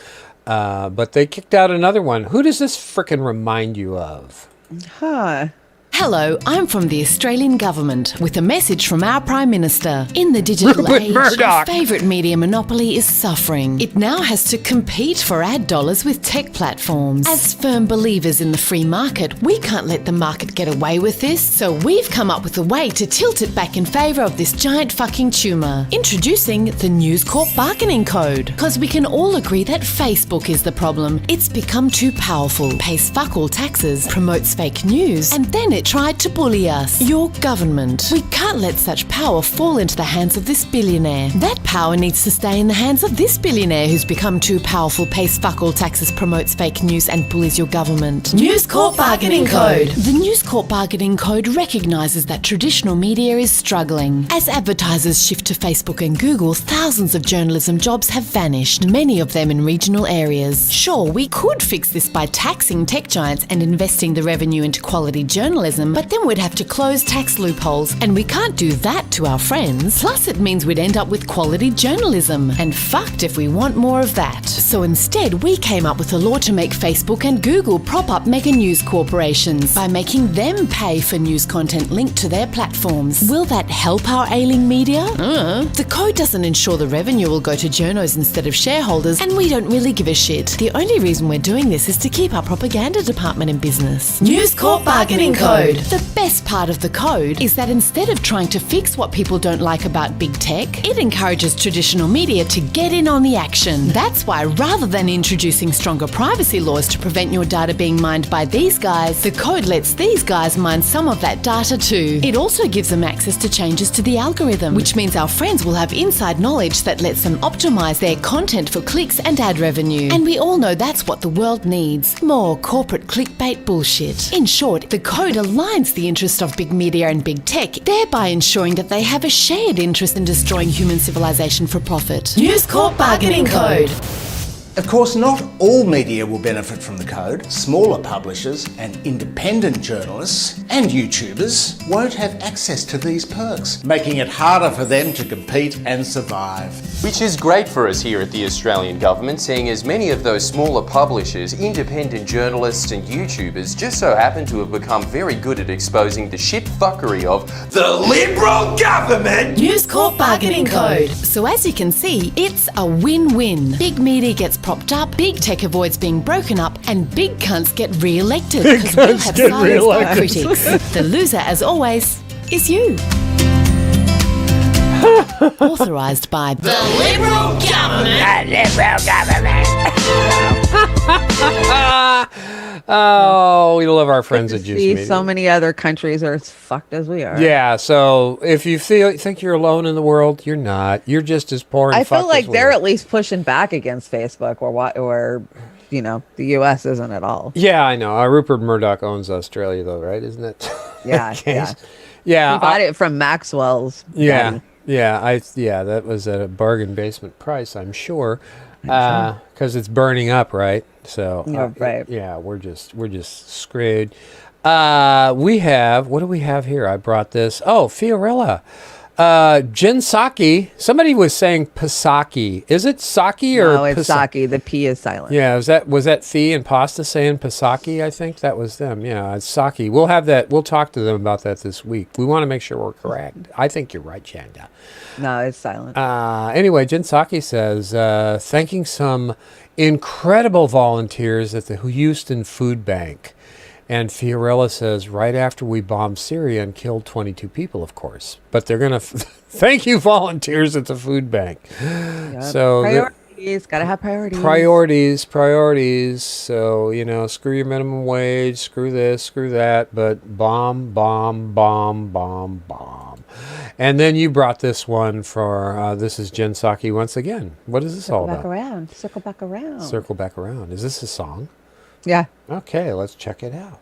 But they kicked out another one. Who does this frickin' remind you of? Hello, I'm from the Australian government with a message from our Prime Minister. In the digital Rupert age, Murdoch. our favourite media monopoly is suffering. It now has to compete for ad dollars with tech platforms. As firm believers in the free market, we can't let the market get away with this, so we've come up with a way to tilt it back in favour of this giant fucking tumour. Introducing the News Corp Bargaining Code. Because we can all agree that Facebook is the problem. It's become too powerful, pays fuck all taxes, promotes fake news, and then it tried to bully us. Your government. We can't let such power fall into the hands of this billionaire. That power needs to stay in the hands of this billionaire who's become too powerful, pays fuck all taxes, promotes fake news, and bullies your government. News Corp Bargaining Code. The News Corp Bargaining Code recognises that traditional media is struggling. As advertisers shift to Facebook and Google, thousands of journalism jobs have vanished, many of them in regional areas. Sure, we could fix this by taxing tech giants and investing the revenue into quality journalism, but then we'd have to close tax loopholes, and we can't do that to our friends. Plus, it means we'd end up with quality journalism, and fucked if we want more of that. So instead, we came up with a law to make Facebook and Google prop up mega news corporations by making them pay for news content linked to their platforms. Will that help our ailing media? The code doesn't ensure the revenue will go to journos instead of shareholders, and we don't really give a shit. The only reason we're doing this is to keep our propaganda department in business. News Corp Bargaining Code. The best part of the code is that instead of trying to fix what people don't like about big tech, it encourages traditional media to get in on the action. That's why rather than introducing stronger privacy laws to prevent your data being mined by these guys, the code lets these guys mine some of that data too. It also gives them access to changes to the algorithm, which means our friends will have inside knowledge that lets them optimize their content for clicks and ad revenue. And we all know that's what the world needs. More corporate clickbait bullshit. In short, the code aligns the interest of big media and big tech, thereby ensuring that they have a shared interest in destroying human civilization for profit. News Corp Bargaining Code. Of course, not all media will benefit from the code. Smaller publishers and independent journalists and YouTubers won't have access to these perks, making it harder for them to compete and survive. Which is great for us here at the Australian government, seeing as many of those smaller publishers, independent journalists and YouTubers just so happen to have become very good at exposing the shit fuckery of the Liberal government! News Corp Bargaining Code. So as you can see, it's a win-win. Big media gets propped up, big tech avoids being broken up, and big cunts get re-elected because we'll have silenced our critics. The loser, as always, is you. Authorised by the Liberal government. The Liberal government. Oh, we love our friends at Juice Media. So many other countries are as fucked as we are. Yeah, so if you think you're alone in the world, you're not. You're just as poor and I feel fucked like as we they're are. at least pushing back against Facebook, or the U.S. isn't at all. Yeah, I know. Rupert Murdoch owns Australia, though, right? Isn't it? Yeah, yeah. He bought it from Maxwell's. Yeah, daddy. that was at a bargain basement price, I'm sure, because it's burning up, right? So Yeah, right. Yeah, we're just screwed. We have, what do we have here? I brought this. Oh, Fiorella. Gin sake. Somebody was saying Pasaki. Is it sake or No, it's sake. The P is silent. Yeah, was that Fee and Pasta saying Pasaki? I think that was them. Yeah, it's sake. We'll have that. We'll talk to them about that this week. We want to make sure we're correct. I think you're right, Chanda. No, it's silent. Anyway, Gin Saki says, thanking some incredible volunteers at the Houston Food Bank. And Fiorella says, right after we bombed Syria and killed 22 people, of course. But they're going to thank you, volunteers at the food bank. Yep. So priorities. Got to have priorities. Priorities. So, screw your minimum wage, screw this, screw that. But bomb. And then you brought this one for, this is Gin Saki once again. What is this all about? Circle back around. Circle back around. Is this a song? Yeah. Okay, let's check it out.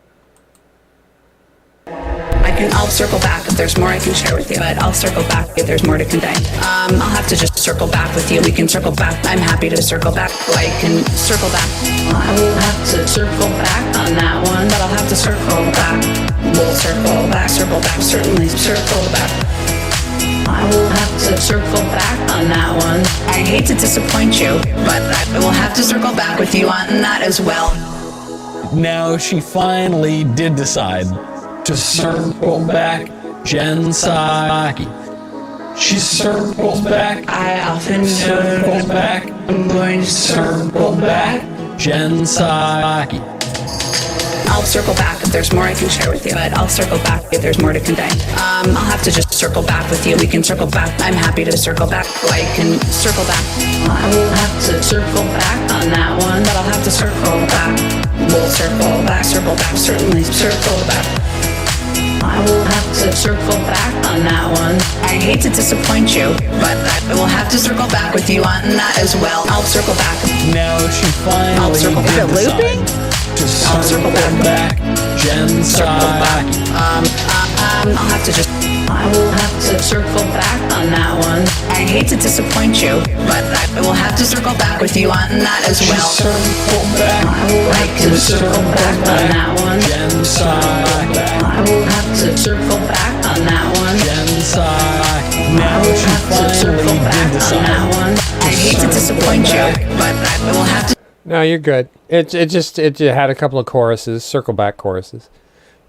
I'll circle back if there's more I can share with you, but I'll circle back if there's more to convey. I'll have to just circle back with you. We can circle back. I'm happy to circle back. I can circle back. I will have to circle back on that one, but I'll have to circle back. We'll circle back, certainly circle back. I will have to circle back on that one. I hate to disappoint you, but I will have to circle back with you on that as well. Now she finally did decide to circle back Jen Psaki. She circles back. I often circles back. I'm going to circle back Jen Psaki. I'll circle back if there's more I can share with you, but I'll circle back if there's more to convey. I'll have to just circle back with you. We can circle back. I'm happy to circle back. I can circle back. I will have to circle back on that one, but I'll have to circle back. We'll circle back, certainly circle back. I will have to circle back on that one. I hate to disappoint you, but I will have to circle back with you on that as well. I'll circle back. Now she finally did decide to circle back Jen Psaki. I'll have to just, I will have to circle back on that one. I hate to disappoint you, but I will have to circle back with you on that as well. Circle back. I can circle back on that one. Jen Psaki. I will have to circle back on that one. Jen Psaki. Now she finally did decide on that one. I hate to disappoint you, but I will have to. No, you're good. It had a couple of choruses, circle back choruses.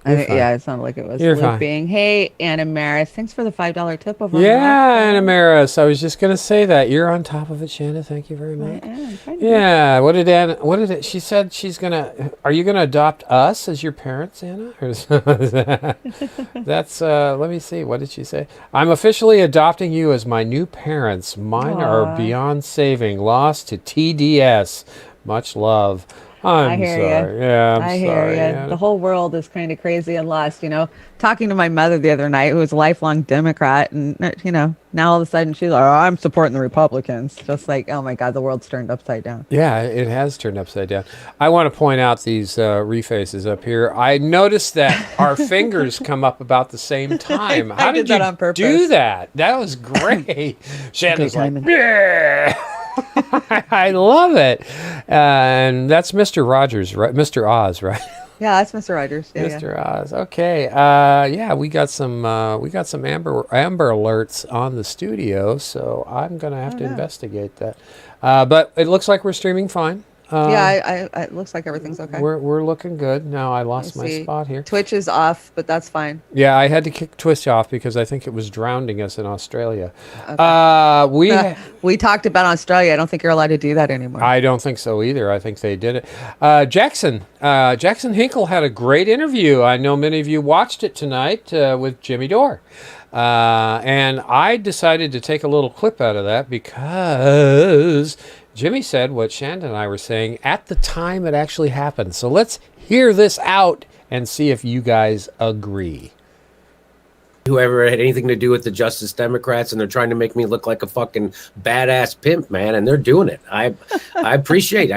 Yeah, it sounded like it was looping. Hey, Anna Maris, thanks for the $5 tip over. Yeah, Anna Maris. I was just gonna say that you're on top of it, Chanda. Thank you very much. I am. Yeah. What did Anna? What did it? She said she's gonna. Are you gonna adopt us as your parents, Anna? Or that's. Let me see. What did she say? I'm officially adopting you as my new parents. Mine are beyond saving. Lost to TDS. Much love. I hear sorry. you. Yeah, I'm I hear sorry. you. Anna. The whole world is kind of crazy and lost. Talking to my mother the other night, who was a lifelong Democrat, and now all of a sudden she's like, "Oh, I'm supporting the Republicans." Just like, oh my God, the world's turned upside down. Yeah, it has turned upside down. I want to point out these refaces up here. I noticed that our fingers come up about the same time. How did you that on purpose. do that? That was great. Shanda's like, yeah. I love it. And that's Mr. Rogers, right? Mr. Oz, right? Yeah, that's Mr. Rogers. Yeah, Mr. Oz. Okay. Yeah, we got some amber alerts on the studio, so I'm gonna have to investigate that. But it looks like we're streaming fine. Yeah, it looks like everything's okay. We're looking good. Now I lost my spot here. Twitch is off, but that's fine. Yeah, I had to kick Twitch off because I think it was drowning us in Australia. Okay. We talked about Australia. I don't think you're allowed to do that anymore. I don't think so either. I think they did it. Jackson Hinkle had a great interview. I know many of you watched it tonight with Jimmy Dore. And I decided to take a little clip out of that because Jimmy said what Chanda and I were saying at the time it actually happened. So let's hear this out and see if you guys agree. whoever had anything to do with the Justice Democrats, and they're trying to make me look like a fucking badass pimp, man, and they're doing it. I appreciate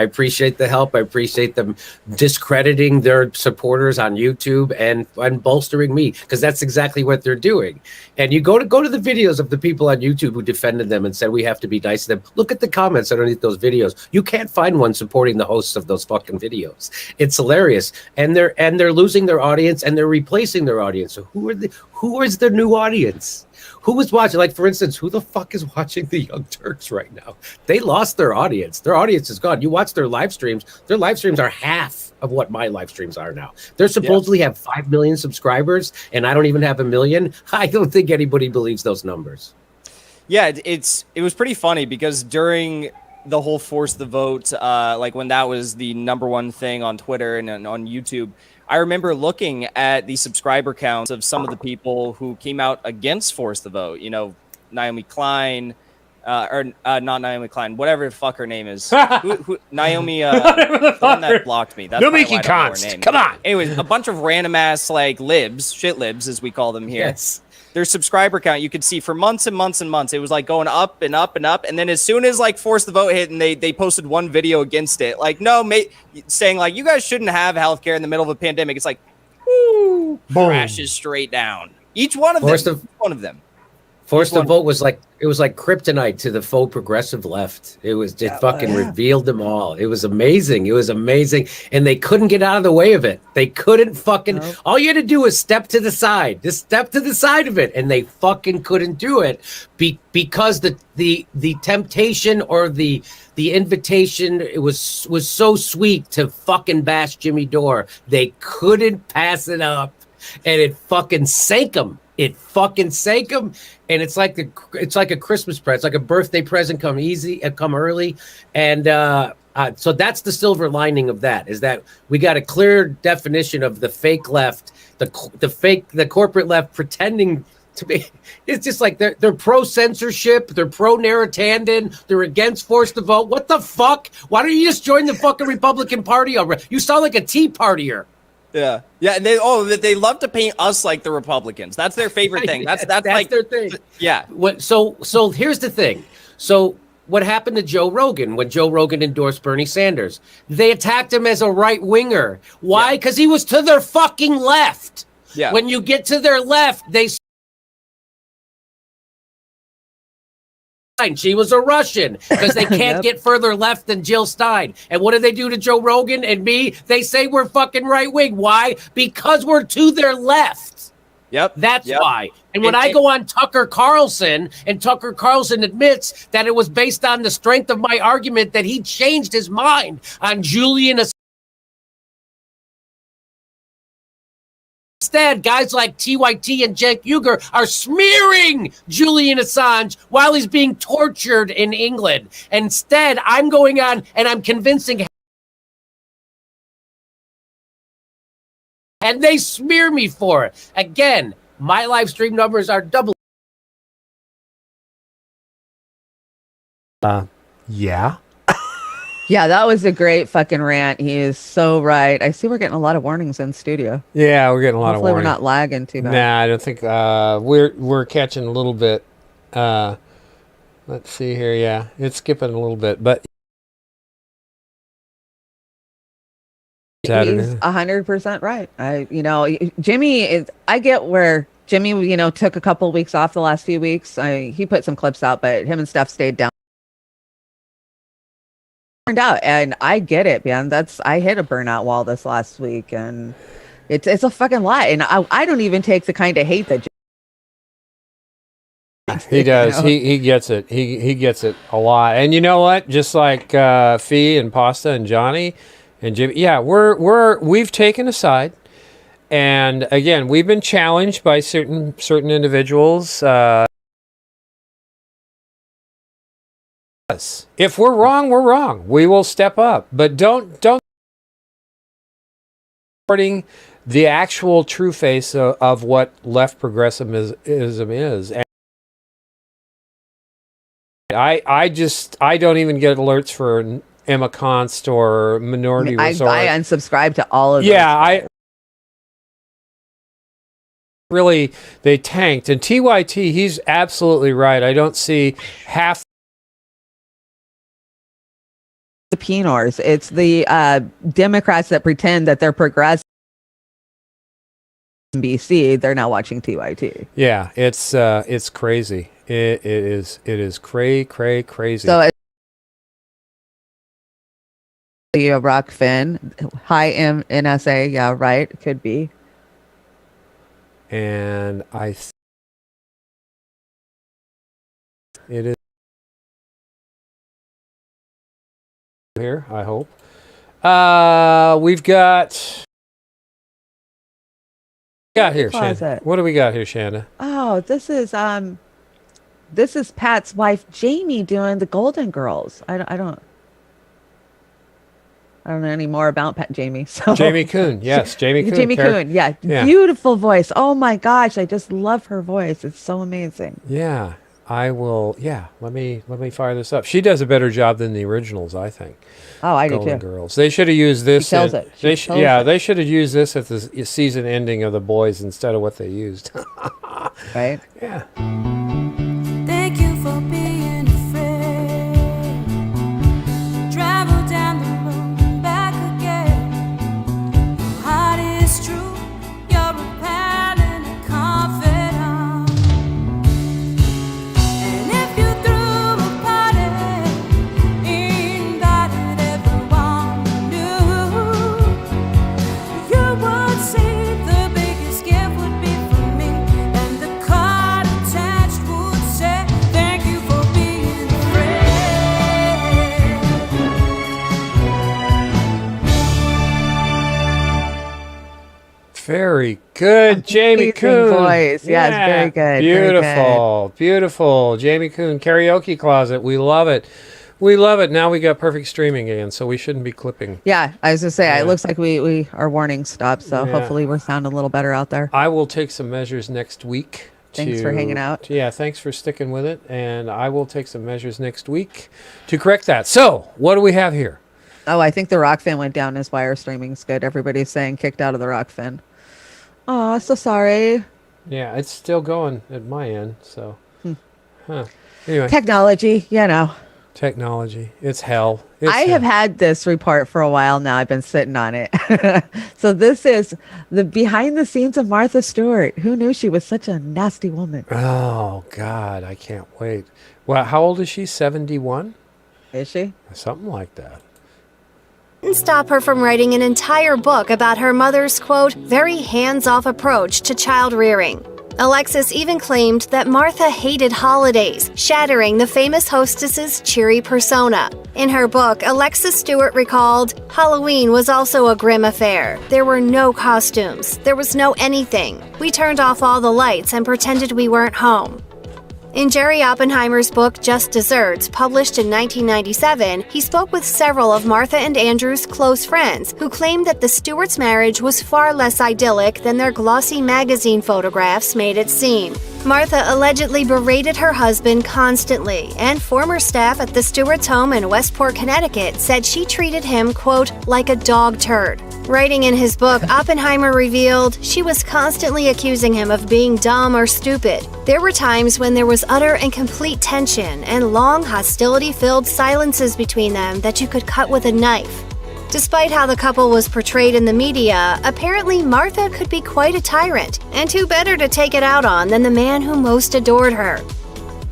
the help. I appreciate them discrediting their supporters on YouTube and bolstering me, because that's exactly what they're doing. And you go to the videos of the people on YouTube who defended them and said we have to be nice to them. Look at the comments underneath those videos. You can't find one supporting the hosts of those fucking videos. It's hilarious, and they're losing their audience and they're replacing their audience. So who is the new audience? Who is watching? Like, for instance, who the fuck is watching the Young Turks right now? They lost their audience. Their audience is gone. You watch their live streams. Their live streams are half of what my live streams are now. They're supposedly have 5 million subscribers, and I don't even have 1 million. I don't think anybody believes those numbers. Yeah, it was pretty funny because during the whole force the vote, like when that was the #1 thing on Twitter and on YouTube, I remember looking at the subscriber counts of some of the people who came out against force the vote. You know, Naomi Klein, not Naomi Klein, whatever the fuck her name is. Naomi, the one that blocked me. That's Naomi why I don't know her name. Come on. Anyways, a bunch of random ass like libs, shit libs as we call them here. Yes. Their subscriber count, you could see for months and months and months, it was like going up and up and up. And then as soon as like force the vote hit and they posted one video against it, like, saying like, you guys shouldn't have healthcare in the middle of a pandemic. It's like, whoo, crashes straight down. Each one of them. Force the vote was like kryptonite to the faux progressive left. It fucking revealed them all. It was amazing. And they couldn't get out of the way of it. They couldn't fucking all you had to do was step to the side. Just step to the side of it. And they fucking couldn't do it because the temptation or the invitation, it was so sweet to fucking bash Jimmy Dore. They couldn't pass it up. And it fucking sank them. And it's like a Christmas present. It's like a birthday present, come early. And so that's the silver lining of that, is that we got a clear definition of the fake left, the corporate left pretending to be. It's just like they're pro censorship, they're pro Narrowtandon, they're against force to vote. What the fuck? Why don't you just join the fucking Republican Party already? You sound like a Tea Partier. Yeah, and they love to paint us like the Republicans. That's their favorite thing. That's like their thing. Yeah. So here's the thing. So what happened to Joe Rogan when Joe Rogan endorsed Bernie Sanders? They attacked him as a right winger. Why? Because he was to their fucking left. Yeah. When you get to their left, she was a Russian because they can't get further left than Jill Stein. And what do they do to Joe Rogan and me? They say we're fucking right wing. Why? Because we're to their left. Yep. That's why. And when I go on Tucker Carlson, and Tucker Carlson admits that it was based on the strength of my argument that he changed his mind on Julian Assange. Instead, guys like TYT and Cenk Uygur are smearing Julian Assange while he's being tortured in England. Instead, I'm going on and I'm convincing, and they smear me for it. Again, my live stream numbers are double. Yeah. Yeah, that was a great fucking rant. He is so right. I see we're getting a lot of warnings in studio. Yeah, we're getting a lot of warnings. Hopefully we're not lagging too bad. Nah, I don't think we're catching a little bit. Let's see here. Yeah, it's skipping a little bit, but He's 100% right. Jimmy is. I get where Jimmy, took a couple of weeks off the last few weeks. He put some clips out, but him and Steph stayed down. Out, and I get it, man. I hit a burnout wall this last week, and it's a fucking lot. And I don't even take the kind of hate that he does. He gets it. He gets it a lot. And you know what? Just like Fee and Pasta and Johnny and Jimmy, yeah, we've taken a side, and again, we've been challenged by certain individuals. If we're wrong, we're wrong. We will step up, but don't supporting the actual true face of what left progressivism is. And I don't even get alerts for Emma Const or Minority Report. I unsubscribe to all of yeah, really, they tanked. And TYT, he's absolutely right. I don't see half The Pinors. It's the Democrats that pretend that they're progressive. In BC, they're now watching TYT. Yeah, it's crazy. It is crazy. So you have Rockfin, high NSA, yeah, right, could be. And it is here, I hope. We've got here, Shanda. Closet. What do we got here, Shanda? Oh, this is Pat's wife Jamie doing the Golden Girls. I don't know any more about Jamie. So Jamie Kuhn, yes, Jamie Kuhn. Jamie Kuhn, yeah, beautiful voice. Oh my gosh, I just love her voice. It's so amazing. Yeah, I will. Yeah, let me fire this up. She does a better job than the originals, I think. Oh, I do Golden too. Girls. They should have used this. She tells it. They should have used this at the season ending of The Boys instead of what they used. Right? Yeah. Thank you for being a friend. Travel down the road and back again. Your heart is true. You're a pal and a confidant. And if you threw a party, invited everyone you knew, you would see the biggest gift would be from me, and the card attached would say, thank you for being a friend. Very good, Jamie Amazing Kuhn. voice. Yes, very good, very Beautiful, beautiful. Jamie Kuhn, Karaoke Closet. We love it. We love it. Now we got perfect streaming again, so we shouldn't be clipping. Yeah, I was gonna say Yeah. it looks like we our warning stopped, so Yeah. hopefully we're sounding a little better out there. I will take some measures next week. Thanks for hanging out. Yeah, thanks for sticking with it. And I will take some measures next week to correct that. So, what do we have here? Oh, I think the Rockfin went down as wire streaming's good. Everybody's saying kicked out of the Rockfin. Oh, so sorry. Yeah, it's still going at my end. So, Anyway, Technology, you know. technology. It's hell. It's I have had this report for a while now. I've been sitting on it. So this is the behind the scenes of Martha Stewart. Who knew she was such a nasty woman? Oh, God. I can't wait. Well, how old is she? 71? Is she? Something like that. Didn't stop her from writing an entire book about her mother's, quote, very hands-off approach to child rearing. Alexis even claimed that Martha hated holidays, shattering the famous hostess's cheery persona. In her book, Alexis Stewart recalled, Halloween was also a grim affair. There were no costumes. There was no anything. We turned off all the lights and pretended we weren't home. In Jerry Oppenheimer's book, Just Desserts, published in 1997, he spoke with several of Martha and Andrew's close friends who claimed that the Stewarts' marriage was far less idyllic than their glossy magazine photographs made it seem. Martha allegedly berated her husband constantly, and former staff at the Stewarts' home in Westport, Connecticut said she treated him, quote, like a dog turd. Writing in his book, Oppenheimer revealed she was constantly accusing him of being dumb or stupid. There were times when there was utter and complete tension and long hostility-filled silences between them that you could cut with a knife. Despite how the couple was portrayed in the media, apparently Martha could be quite a tyrant, and who better to take it out on than the man who most adored her.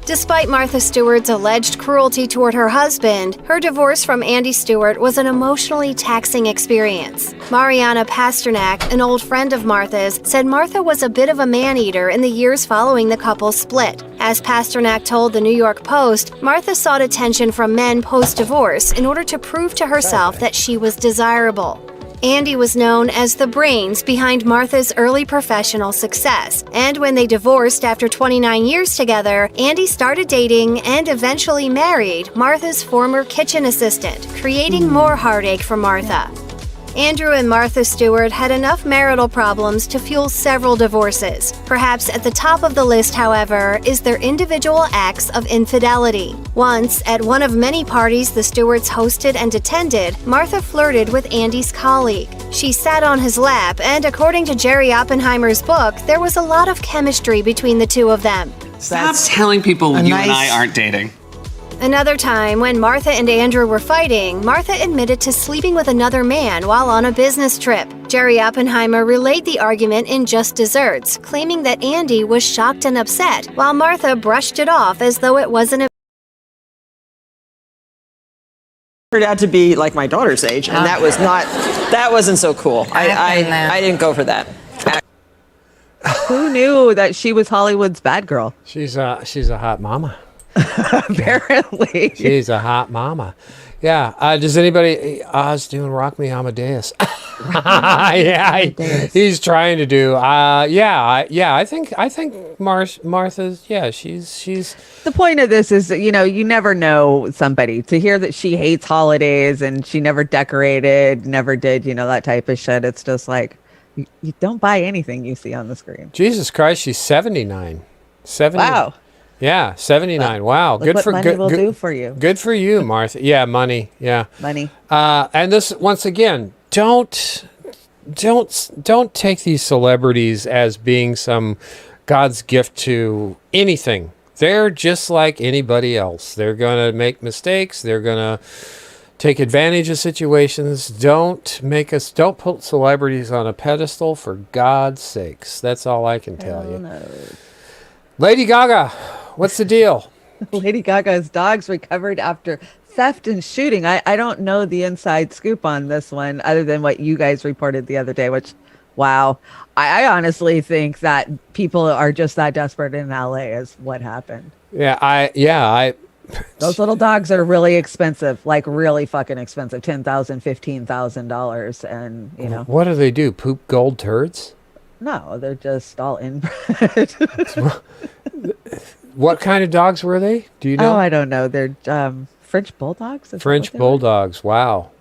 Despite Martha Stewart's alleged cruelty toward her husband, her divorce from Andy Stewart was an emotionally taxing experience. Mariana Pasternak, an old friend of Martha's, said Martha was a bit of a man-eater in the years following the couple's split. As Pasternak told the New York Post, Martha sought attention from men post-divorce in order to prove to herself that she was desirable. Andy was known as the brains behind Martha's early professional success, and when they divorced after 29 years together, Andy started dating and eventually married Martha's former kitchen assistant, creating more heartache for Martha. Andrew and Martha Stewart had enough marital problems to fuel several divorces. Perhaps at the top of the list, however, is their individual acts of infidelity. Once, at one of many parties the Stewarts hosted and attended, Martha flirted with Andy's colleague. She sat on his lap, and according to Jerry Oppenheimer's book, there was a lot of chemistry between the two of them. Stop telling people you and I aren't dating. Another time, when Martha and Andrew were fighting, Martha admitted to sleeping with another man while on a business trip. Jerry Oppenheimer relayed the argument in Just Desserts, claiming that Andy was shocked and upset, while Martha brushed it off as though it wasn't a turned out to be like my daughter's age, and that wasn't so cool. I didn't go for that. Who knew that she was Hollywood's bad girl? She's a hot mama. Apparently. She's a hot mama. Yeah. Does anybody? Oz doing Rock Me Amadeus. Yeah, he's trying to do. I think Martha's. Yeah, she's. The point of this is that, you never know somebody. To hear that she hates holidays and she never decorated, never did, that type of shit. It's just like, you don't buy anything you see on the screen. Jesus Christ, she's 79. 70. Wow. Yeah, 79. Wow. Good for money will do for you. Good for you, Martha. Yeah, money. Yeah. Money. And this, once again, don't take these celebrities as being some God's gift to anything. They're just like anybody else. They're going to make mistakes. They're going to take advantage of situations. Don't put celebrities on a pedestal, for God's sakes. That's all I can tell you. No. Lady Gaga, what's the deal? Lady Gaga's dogs recovered after theft and shooting. I don't know the inside scoop on this one other than what you guys reported the other day, which, wow. I honestly think that people are just that desperate in LA is what happened. Yeah, those little dogs are really expensive, like really fucking expensive, $10,000, $15,000. And, What do they do? Poop gold turds? No, they're just all inbred. What kind of dogs were they? Do you know? Oh, I don't know. They're French bulldogs. French bulldogs. Wow.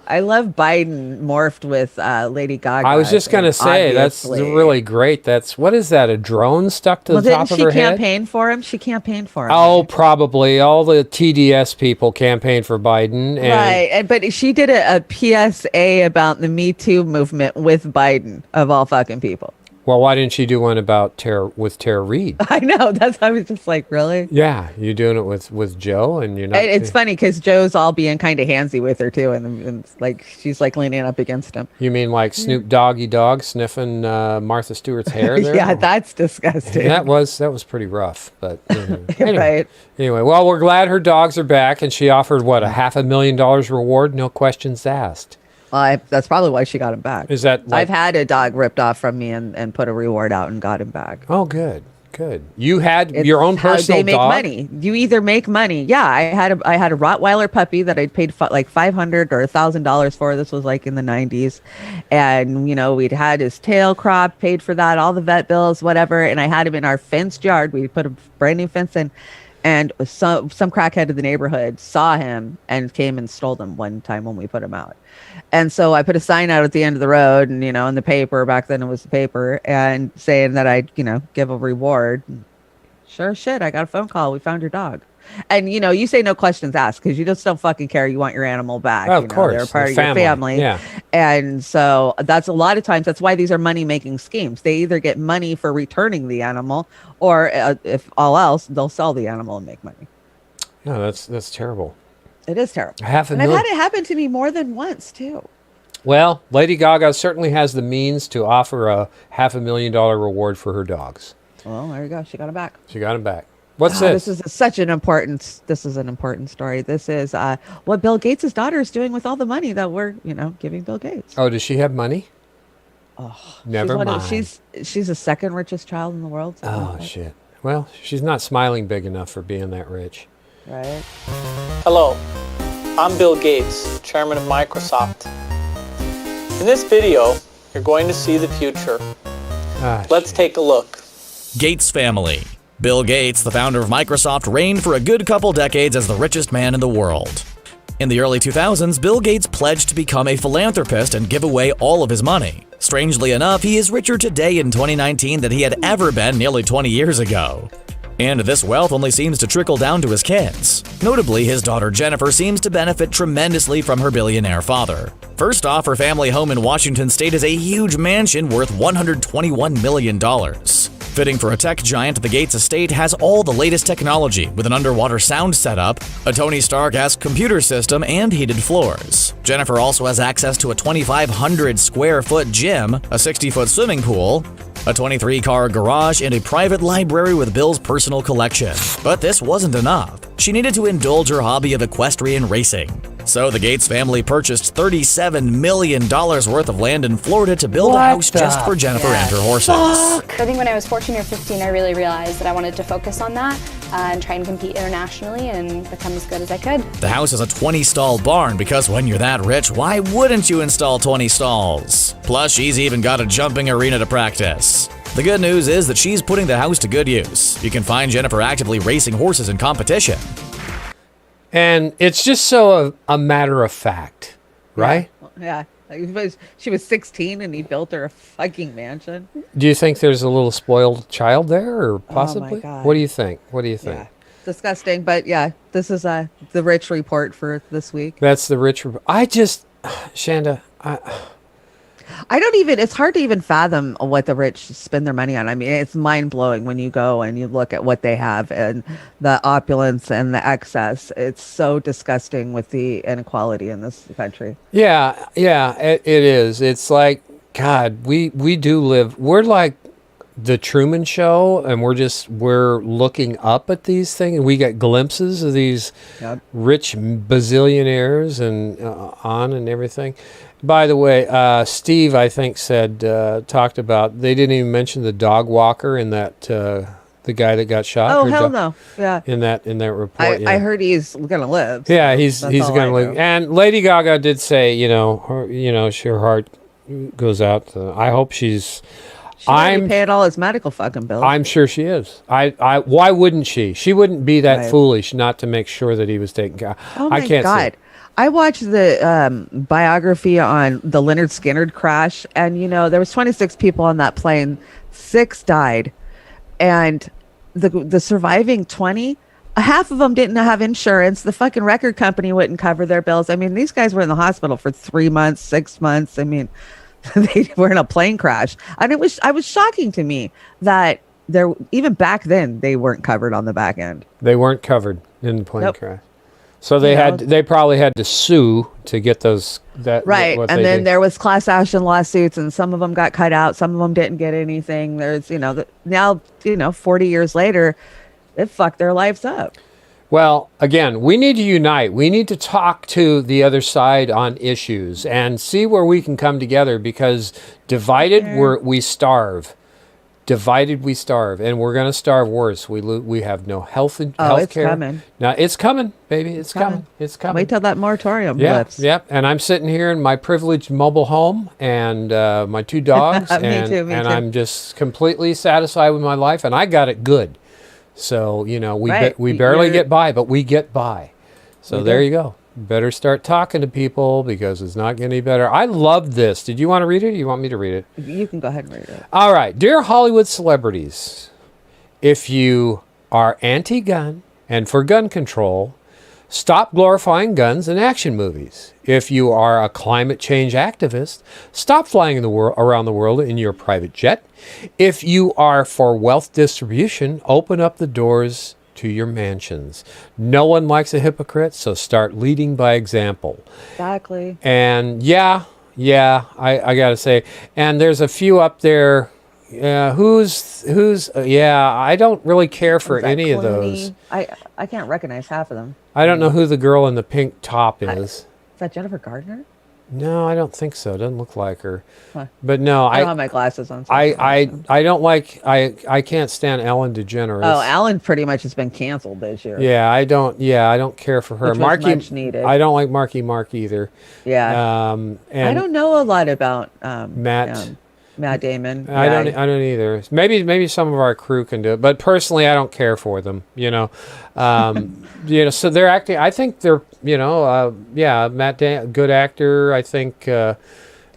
I love Biden morphed with Lady Gaga. I was just going to say, obviously. That's really great. What is that, a drone stuck to the top of her head? Didn't she campaign for him? She campaigned for him. Oh, probably. All the TDS people campaigned for Biden. Right. But she did a PSA about the Me Too movement with Biden, of all fucking people. Well, why didn't she do one about Tara Reid? I know. I was just like, really? Yeah, you're doing it with Joe, and you're not. It's funny because Joe's all being kind of handsy with her too, and like she's like leaning up against him. You mean like Snoop Doggy Dog sniffing Martha Stewart's hair there? Yeah, that's disgusting. That was pretty rough, but anyway. Right. Anyway, well, we're glad her dogs are back, and she offered what, $500,000 reward, no questions asked. That's probably why she got him back. Is that I've had a dog ripped off from me and put a reward out and got him back. Oh, good. You had your own personal dog. They make money. You either make money. Yeah, I had a Rottweiler puppy that I'd paid like $500 or $1,000 for. This was like in the 90s, and we'd had his tail cropped, paid for that, all the vet bills, whatever. And I had him in our fenced yard. We put a brand new fence in. And some crackhead in the neighborhood saw him and came and stole him one time when we put him out. And so I put a sign out at the end of the road and, in the paper, back then it was the paper, and saying that I'd, give a reward. Sure shit, I got a phone call. We found your dog. And, you say no questions asked because you just don't fucking care. You want your animal back. Of course. They're part of your family. Yeah. And so that's a lot of times, that's why these are money-making schemes. They either get money for returning the animal or if all else, they'll sell the animal and make money. No, that's terrible. It is terrible. And I've had it happen to me more than once, too. Well, Lady Gaga certainly has the means to offer a $500,000 reward for her dogs. Well, there you go. She got him back. What's this? This is an important story. This is what Bill Gates' daughter is doing with all the money that we're, giving Bill Gates. Oh, does she have money? Oh, never mind. She's the second richest child in the world. Oh, shit. Well, she's not smiling big enough for being that rich. Right. Hello, I'm Bill Gates, chairman of Microsoft. In this video, you're going to see the future. Let's take a look. Gates family. Bill Gates, the founder of Microsoft, reigned for a good couple decades as the richest man in the world. In the early 2000s, Bill Gates pledged to become a philanthropist and give away all of his money. Strangely enough, he is richer today in 2019 than he had ever been nearly 20 years ago. And this wealth only seems to trickle down to his kids. Notably, his daughter Jennifer seems to benefit tremendously from her billionaire father. First off, her family home in Washington state is a huge mansion worth $121 million. Fitting for a tech giant, the Gates estate has all the latest technology with an underwater sound setup, a Tony Stark-esque computer system, and heated floors. Jennifer also has access to a 2,500 square foot gym, a 60-foot swimming pool, a 23-car garage, and a private library with Bill's personal collection. But this wasn't enough. She needed to indulge her hobby of equestrian racing. So the Gates family purchased $37 million worth of land in Florida to build a house just for Jennifer and her horses. I think when I was 14 or 15, I really realized that I wanted to focus on that and try and compete internationally and become as good as I could. The house is a 20-stall barn because when you're that rich, why wouldn't you install 20 stalls? Plus, she's even got a jumping arena to practice. The good news is that she's putting the house to good use. You can find Jennifer actively racing horses in competition. And it's just so a matter of fact, right? Yeah. She was 16 and he built her a fucking mansion. Do you think there's a little spoiled child there, or possibly? Oh my God. What do you think? What do you think? Yeah. Disgusting, but yeah, this is the rich report for this week. That's the rich report. Chanda, I don't even, it's hard to even fathom what the rich spend their money on. I mean, it's mind blowing when you go and you look at what they have and the opulence and the excess. It's so disgusting with the inequality in this country. Yeah, it is. It's like, God, we do live, we're like the Truman Show, and we're looking up at these things. We get glimpses of these rich bazillionaires and on and everything. By the way, Steve, I think, talked about, they didn't even mention the dog walker in that, the guy that got shot. Oh, hell no. Yeah. In that report. I heard he's going to live. So yeah, he's going to live. And Lady Gaga did say, her heart goes out. I hope she's paying all his medical fucking bills. I'm sure she is. Why wouldn't she? She wouldn't be that foolish not to make sure that he was taken care of. Oh my God. I watched the biography on the Leonard Skinner crash, and there was 26 people on that plane. 6 died, and the surviving 20, half of them didn't have insurance. The fucking record company wouldn't cover their bills. I mean, these guys were in the hospital for 3 months, 6 months. I mean, they were in a plane crash, and it was shocking to me that even back then they weren't covered on the back end. They weren't covered in the plane crash. So they probably had to sue to get those right. And then there was class action lawsuits, and some of them got cut out, some of them didn't get anything. There's now 40 years later, it fucked their lives up. Well, again, we need to unite. We need to talk to the other side on issues and see where we can come together, because divided we starve. Divided we starve, and we're going to starve worse. We have no health care. It's coming. Now it's coming, baby. It's coming. It's coming. Wait till that moratorium lifts. lifts. Yep. And I'm sitting here in my privileged mobile home and my 2 dogs, me too. I'm just completely satisfied with my life, and I got it good. So we barely get by, but we get by. So there you go. Better start talking to people, because it's not getting any better. I love this. Did you want to read it, or you want me to read it? You can go ahead and read it. All right. Dear Hollywood celebrities, if you are anti-gun and for gun control, stop glorifying guns in action movies. If you are a climate change activist, stop flying around the world in your private jet. If you are for wealth distribution, open up the doors to your mansions. No one likes a hypocrite, so start leading by example. Exactly. And I gotta say, and there's a few up there. I don't really care for any of those. I can't recognize half of them. I don't know who the girl in the pink top is. Is that Jennifer Gardner? No, I don't think so. Doesn't look like her. Huh. But no, I don't have my glasses on. So I don't like. I can't stand Ellen DeGeneres. Oh, Ellen pretty much has been canceled this year. Yeah, I don't care for her. Which was much needed. I don't like Marky Mark either. Yeah. And I don't know a lot about Matt. Matt Damon. I don't either. Maybe some of our crew can do it, but personally, I don't care for them. So they're acting. I think they're Matt Damon, good actor. I think.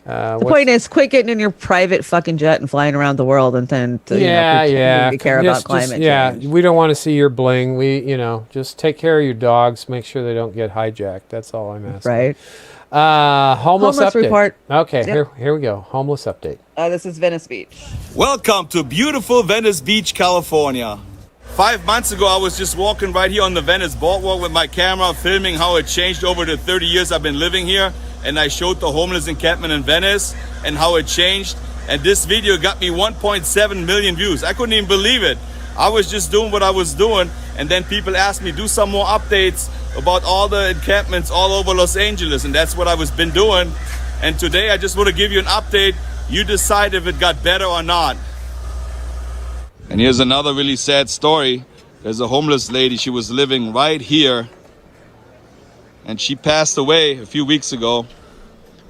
The point is, quit getting in your private fucking jet and flying around the world, and then pretending to care about climate change. Yeah, we don't want to see your bling. We just take care of your dogs. Make sure they don't get hijacked. That's all I'm asking. Right. Homeless update. report. Okay, Yep. here we go. Homeless update. This is Venice Beach. Welcome to beautiful Venice Beach, California. 5 months ago, I was just walking right here on the Venice Boardwalk with my camera, filming how it changed over the 30 years I've been living here. And I showed the homeless encampment in Venice and how it changed. And this video got me 1.7 million views. I couldn't even believe it. I was just doing what I was doing. And then people asked me, do some more updates about all the encampments all over Los Angeles. And that's what I was been doing. And today I just want to give you an update. You decide if it got better or not. And here's another really sad story. There's a homeless lady. She was living right here. And she passed away a few weeks ago.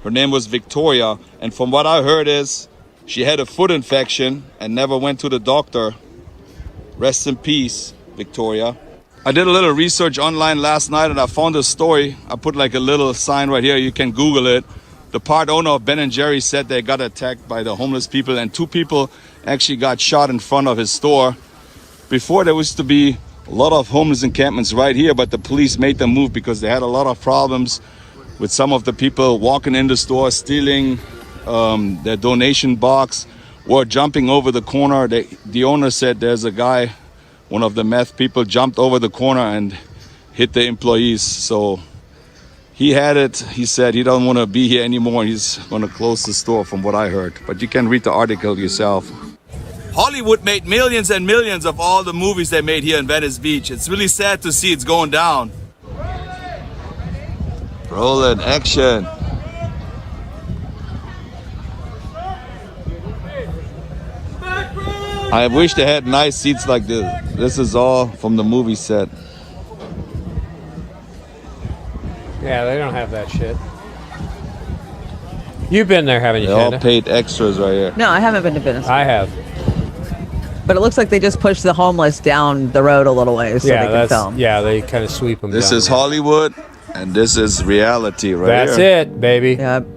Her name was Victoria. And from what I heard is she had a foot infection and never went to the doctor. Rest in peace, Victoria. I did a little research online last night and I found a story. I put like a little sign right here. You can Google it. The part owner of Ben & Jerry's said they got attacked by the homeless people and 2 people actually got shot in front of his store. Before there used to be a lot of homeless encampments right here, but the police made them move because they had a lot of problems with some of the people walking in the store, stealing their donation box or jumping over the corner. The owner said there's a guy, one of the meth people, jumped over the corner and hit the employees. So he had it. He said he don't want to be here anymore. He's going to close the store from what I heard. But you can read the article yourself. Hollywood made millions and millions of all the movies they made here in Venice Beach. It's really sad to see it's going down. Rolling action. I wish they had nice seats like this. This is all from the movie set. Yeah, they don't have that shit. You've been there, haven't you, They all Chanda? paid extras right here. No, I haven't been to Venice. I have. But it looks like they just pushed the homeless down the road a little way so they can film. Yeah, they kind of sweep them This down. is Hollywood, and this is reality right That's here. it, baby. Yep.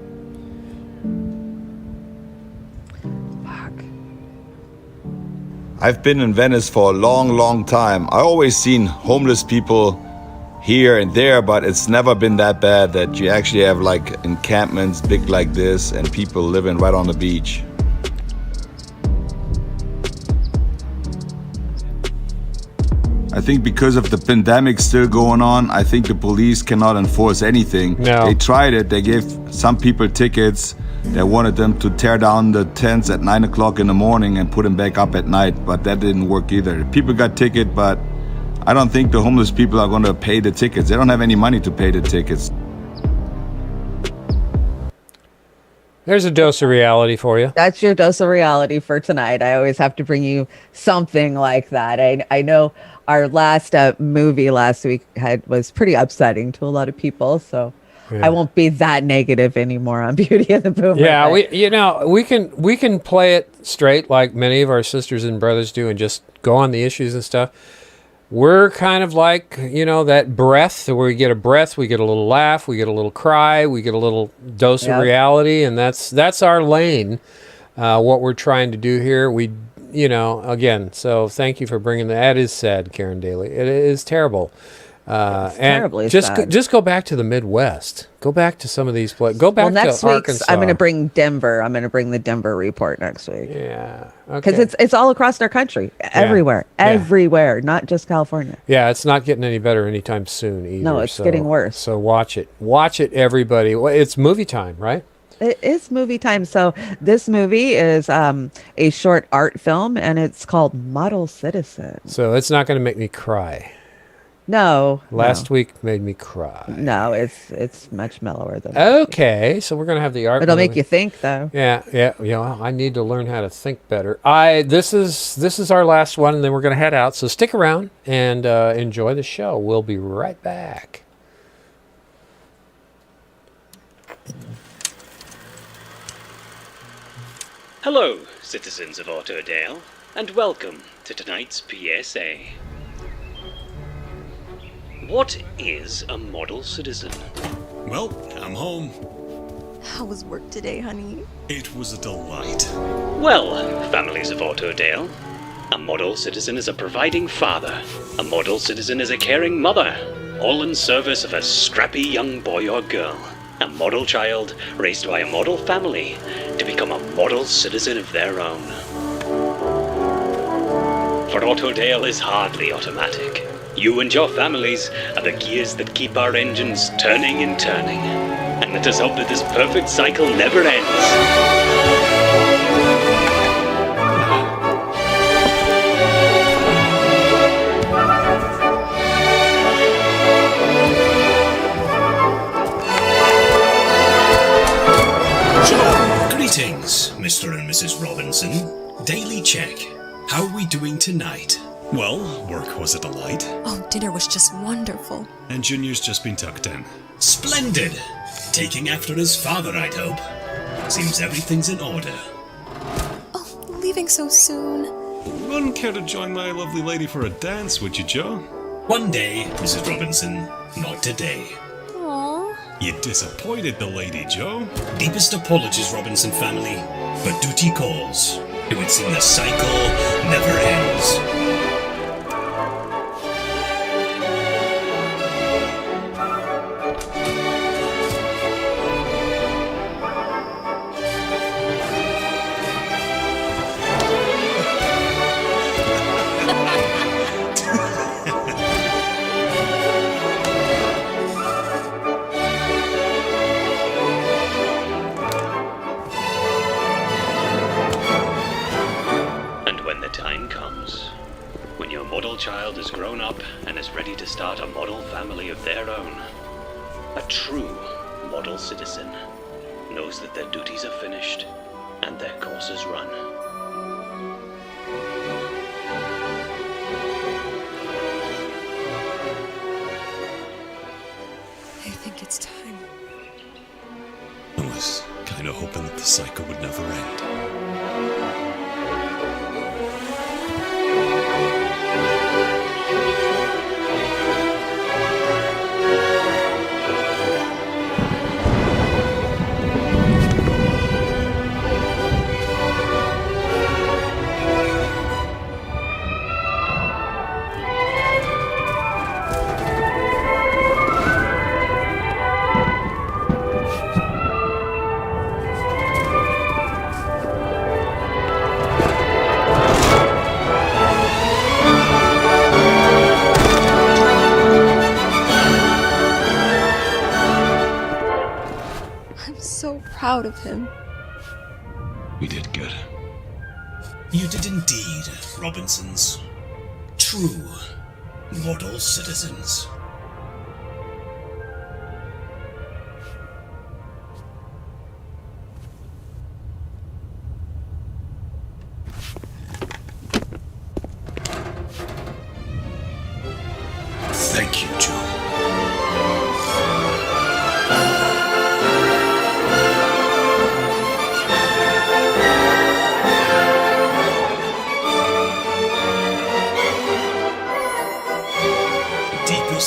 I've been in Venice for a long, long time. I always seen homeless people here and there, but it's never been that bad that you actually have like encampments big like this and people living right on the beach. I think because of the pandemic still going on, I think the police cannot enforce anything. No. They tried it. They gave some people tickets. They wanted them to tear down the tents at 9 o'clock in the morning and put them back up at night, but that didn't work either. People got ticket, but I don't think the homeless people are going to pay the tickets. They don't have any money to pay the tickets. There's a dose of reality for you. That's your dose of reality for tonight. I always have to bring you something like that. I know our last movie last week was pretty upsetting to a lot of people, so Yeah. I won't be that negative anymore on Beauty and the Boomer. Yeah, but we can play it straight like many of our sisters and brothers do and just go on the issues and stuff. We're kind of like, that breath where we get a breath, we get a little laugh, we get a little cry, we get a little dose of reality, and that's our lane. What we're trying to do here, again, so thank you for bringing that. That is sad, Karen Daly. It is terrible. And terribly just sad. just go back to the Midwest. Go back to some of these places. Go back next to week's, Arkansas. I'm going to bring Denver. I'm going to bring the Denver report next week. Yeah, because okay. it's all across our country, everywhere, not just California. Yeah, it's not getting any better anytime soon either. No, it's getting worse. So watch it, everybody. Well, it's movie time, right? It is movie time. So this movie is a short art film, and it's called Model Citizen. So it's not going to make me cry. No. Last week made me cry. No, it's much mellower than. Okay, so we're going to have the art. It'll movie. make you think, though. Yeah. I need to learn how to think better. This is our last one, and then we're going to head out. So stick around and enjoy the show. We'll be right back. Hello, citizens of Autodale, and welcome to tonight's PSA. What is a model citizen? Well, I'm home. How was work today, honey? It was a delight. Well, families of Autodale, a model citizen is a providing father. A model citizen is a caring mother, all in service of a scrappy young boy or girl. A model child raised by a model family to become a model citizen of their own. For Autodale is hardly automatic. You and your families are the gears that keep our engines turning and turning. And let us hope that this perfect cycle never ends. Greetings, Mr. and Mrs. Robinson. Daily check. How are we doing tonight? Well, work was a delight. Oh, dinner was just wonderful. And Junior's just been tucked in. Splendid! Taking after his father, I'd hope. Seems everything's in order. Oh, leaving so soon. Wouldn't care to join my lovely lady for a dance, would you, Joe? One day, Mrs. Robinson. Not today. Aww. You disappointed the lady, Joe. Deepest apologies, Robinson family. But duty calls. It would seem the cycle never ends. Child is grown up and is ready to start a model family of their own. A true model citizen knows that their duties are finished and their course is run. I think it's time. I was kind of hoping that the cycle would never end. Proud of him. We did good. You did indeed, Robinsons. True model citizens. Thank you, Joe.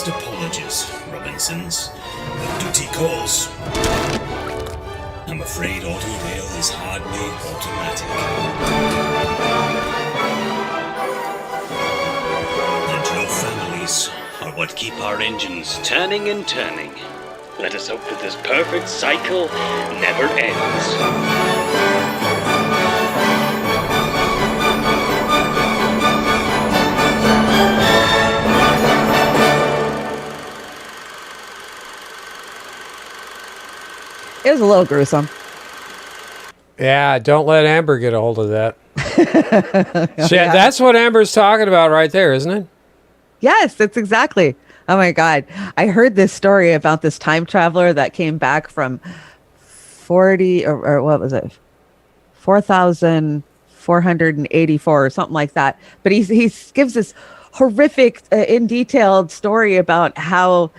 Apologies, Robinsons. The duty calls. I'm afraid Autodale is hardly automatic. And your families are what keep our engines turning and turning. Let us hope that this perfect cycle never ends. It was a little gruesome. Yeah, don't let Amber get a hold of that. Yeah. That's what Amber's talking about right there, isn't it? Yes, that's exactly. Oh my God. I heard this story about this time traveler that came back from 40 or what was it? 4,484 or something like that. But he gives this horrific in detailed story about how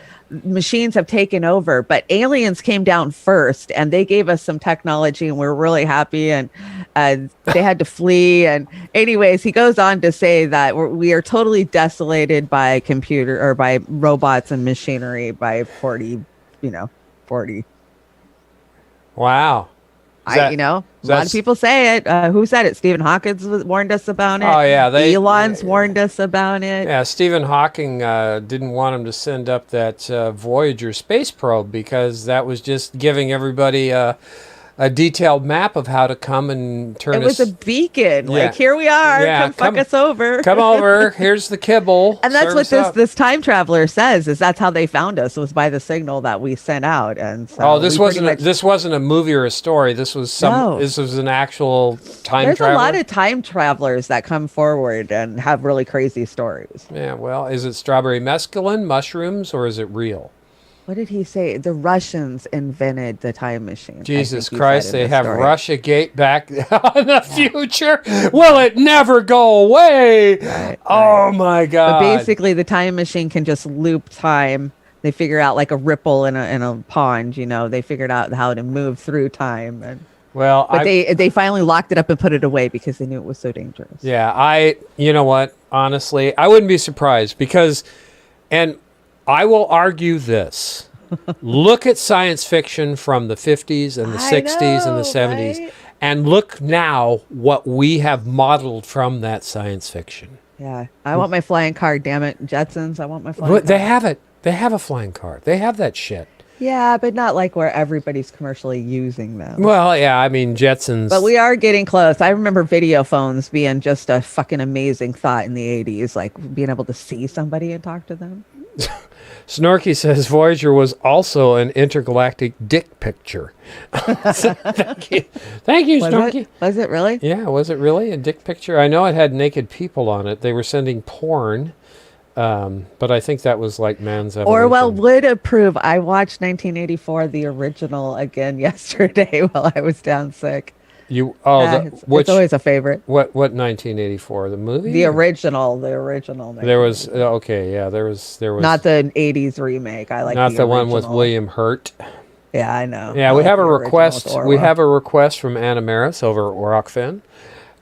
machines have taken over, but aliens came down first and they gave us some technology and we're really happy, and they had to flee. And anyways, he goes on to say that we are totally desolated by computer or by robots and machinery by 40. Wow. A lot of people say it. Who said it? Stephen Hawking warned us about it. Oh, yeah. Elon's warned us about it. Yeah, Stephen Hawking didn't want him to send up that Voyager space probe because that was just giving everybody a detailed map of how to come and turn It was a beacon. Yeah. Like, here we are. Yeah, come fuck us over. Come over. Here's the kibble. And that's Serve what us up. this time traveler says, is that's how they found us, was by the signal that we sent out. And so this wasn't a movie or a story. This was this was an actual time There's traveler. a lot of time travelers that come forward and have really crazy stories. Yeah, well, is it strawberry mescaline, mushrooms, or is it real? What did he say? The Russians invented the time machine. Jesus Christ, they have Russia Gate back in the future. Will it never go away? Oh my God. But basically the time machine can just loop time. They figure out like a ripple in a pond, they figured out how to move through time. And they finally locked it up and put it away because they knew it was so dangerous. Yeah, you know what? Honestly, I wouldn't be surprised because, and I will argue this. Look at science fiction from the 50s and the 60s and the 70s, right? and look now what we have modeled from that science fiction. Yeah, I want my flying car, damn it. Jetsons, I want my flying But car. they have it. They have a flying car. They have that shit. Yeah, but not like where everybody's commercially using them. Well, yeah, I mean, Jetsons. But we are getting close. I remember video phones being just a fucking amazing thought in the 80s, like being able to see somebody and talk to them. Snorky says Voyager was also an intergalactic dick picture. Thank you, Snorky. Was it really? Yeah, was it really a dick picture? I know it had naked people on it. They were sending porn, but I think that was like man's evolution. Orwell would approve. I watched 1984, the original, again yesterday while I was down sick. It's always a favorite. What 1984? The movie? The original. There was there was not the 80s remake. I like not the original. one with William Hurt. Yeah, I know. Yeah, we have a request. original with We Orwell. have a request from Anna Maris over at Rockfin.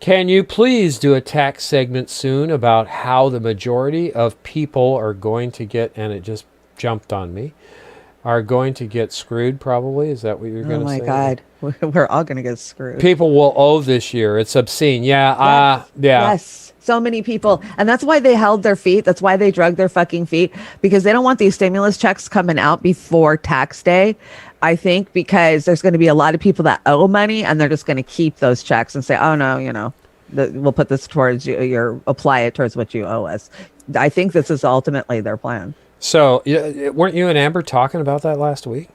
Can you please do a tax segment soon about how the majority of people are going to get, and it just jumped on me, are going to get screwed probably? Is that what you're going to say? Oh my God. We're all going to get screwed. People will owe this year. It's obscene. Yeah. Yes. So many people. And that's why they held their feet. That's why they drug their fucking feet, because they don't want these stimulus checks coming out before tax day. I think because there's going to be a lot of people that owe money and they're just going to keep those checks and say, oh no, we'll put this towards you, apply it towards what you owe us. I think this is ultimately their plan. So weren't you and Amber talking about that last week?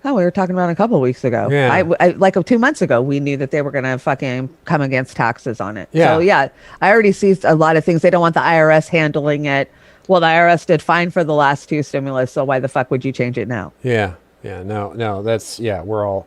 No, we were talking about it a couple of weeks ago. Yeah. I like 2 months ago, we knew that they were going to fucking come against taxes on it. Yeah. So yeah, I already see a lot of things. They don't want the IRS handling it. Well, the IRS did fine for the last two stimulus, so why the fuck would you change it now? Yeah. No. That's we're all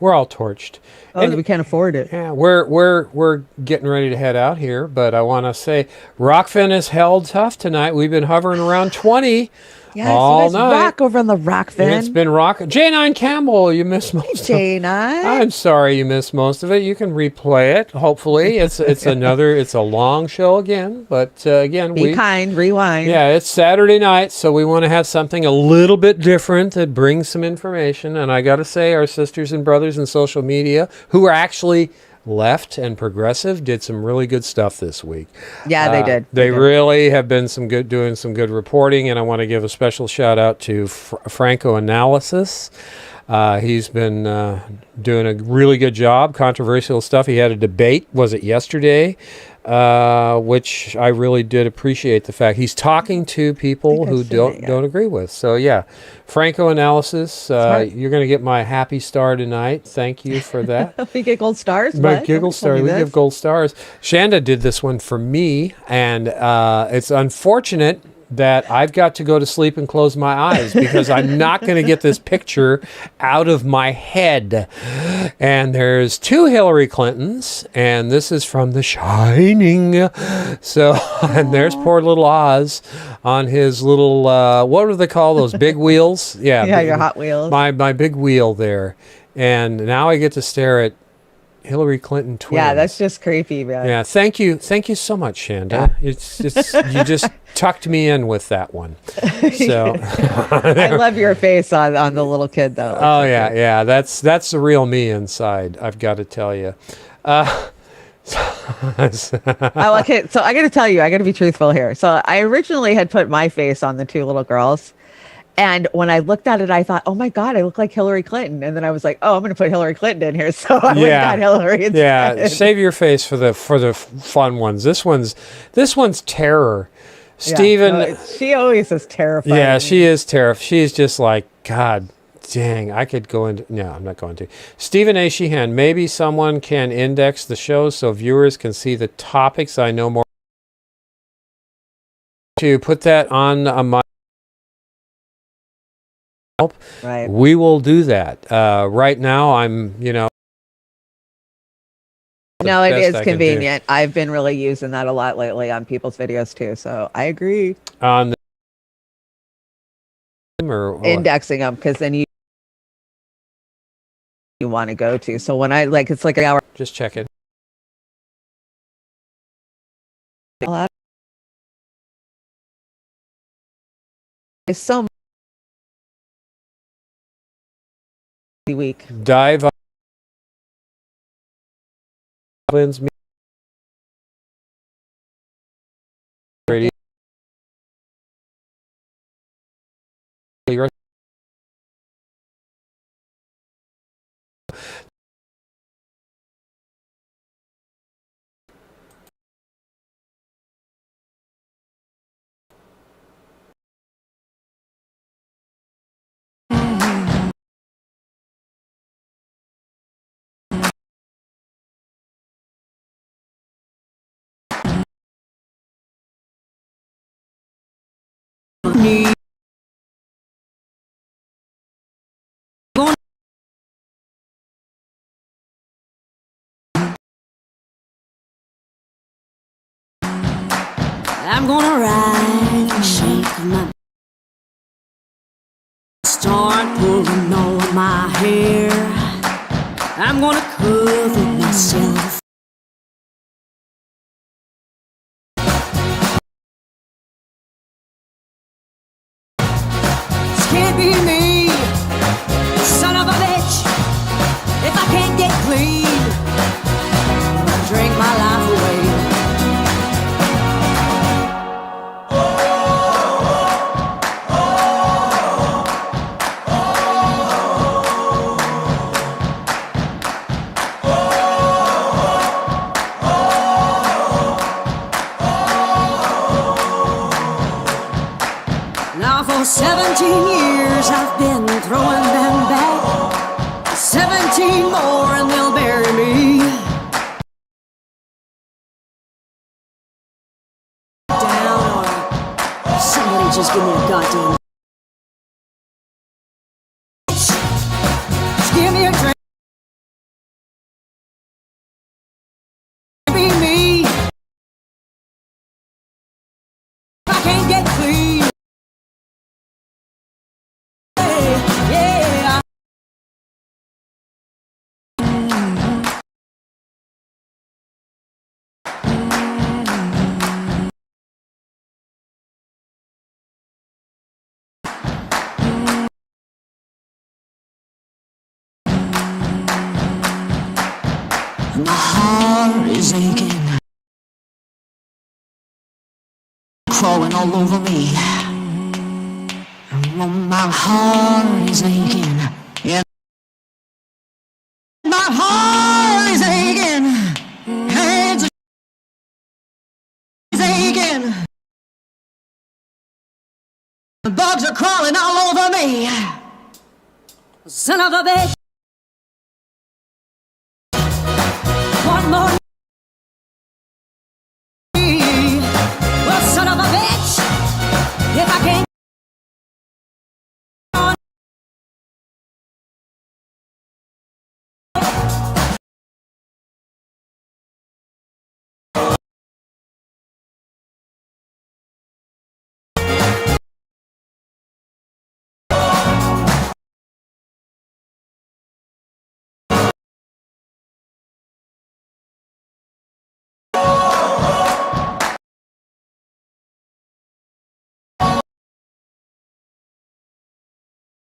torched. Oh, we can't afford it. Yeah, we're getting ready to head out here, but I want to say Rockfin has held tough tonight. We've been hovering around 20 Yes, all you guys night. rock over on the Rockfin. It's been rock. J9 Campbell, you missed most of it. J9. I'm sorry you missed most of it. You can replay it. Hopefully, it's a long show again, but again, Be kind, rewind. Yeah, it's Saturday night, so we want to have something a little bit different that brings some information. And I got to say, our sisters and brothers in social media who are actually left and progressive did some really good stuff this week. Yeah, they did. They really have been doing some good reporting, and I want to give a special shout out to Franco Analysis. He's been doing a really good job. Controversial stuff. He had a debate. Was it yesterday? Which I really did appreciate the fact he's talking to people who don't agree with. So yeah, Franco Analysis. You're going to get my happy star tonight. Thank you for that. We get gold stars. But giggle stars. We give gold stars. Chanda did this one for me, and it's unfortunate that I've got to go to sleep and close my eyes because I'm not going to get this picture out of my head. And there's 2 Hillary Clintons, and this is from The Shining. So, and there's poor little Oz. on his little what do they call those big wheels? Yeah, Yeah, your Hot Wheels. My big wheel there, and now I get to stare at Hillary Clinton twins. Yeah, that's just creepy, man. Yeah, thank you so much, Chanda. It's you just tucked me in with that one. So I love your face on the little kid though. Oh yeah, that's the real me inside. I've got to tell you. Okay, so I got to tell you, I got to be truthful here. So I originally had put my face on the two little girls. And when I looked at it, I thought, oh my God, I look like Hillary Clinton. And then I was like, oh, I'm going to put Hillary Clinton in here. So I went and got Hillary instead. Yeah, save your face for the fun ones. This one's terror. Stephen, no, she always is terrifying. Yeah, she is terrifying. She's just like, God dang, I could go into... No, I'm not going to. Stephen A. Sheehan, maybe someone can index the show so viewers can see the topics I know more. To put that on my... Right. We will do that. Right now, I'm, No, it is convenient. I've been really using that a lot lately on people's videos too. So I agree. On the... Or indexing them, because then you want to go to. So when I it's like an hour. Just check it. It's so week. Dive on radio. I'm gonna ride and shake my start pulling all of my hair. I'm gonna cover myself. This can't be me, son of a bitch. If I can't get clean, I'm gonna drink my life away. Now for 17 years I've been throwing them back. 17 more and they'll bury me down, or somebody just give me a goddamn. Just give me a drink. Be me. If I can't get clean. Yeah. My heart is aching, crawling all over me. My heart is aching, yeah. My heart is aching, hands are aching. The bugs are crawling all over me. Son of a bitch.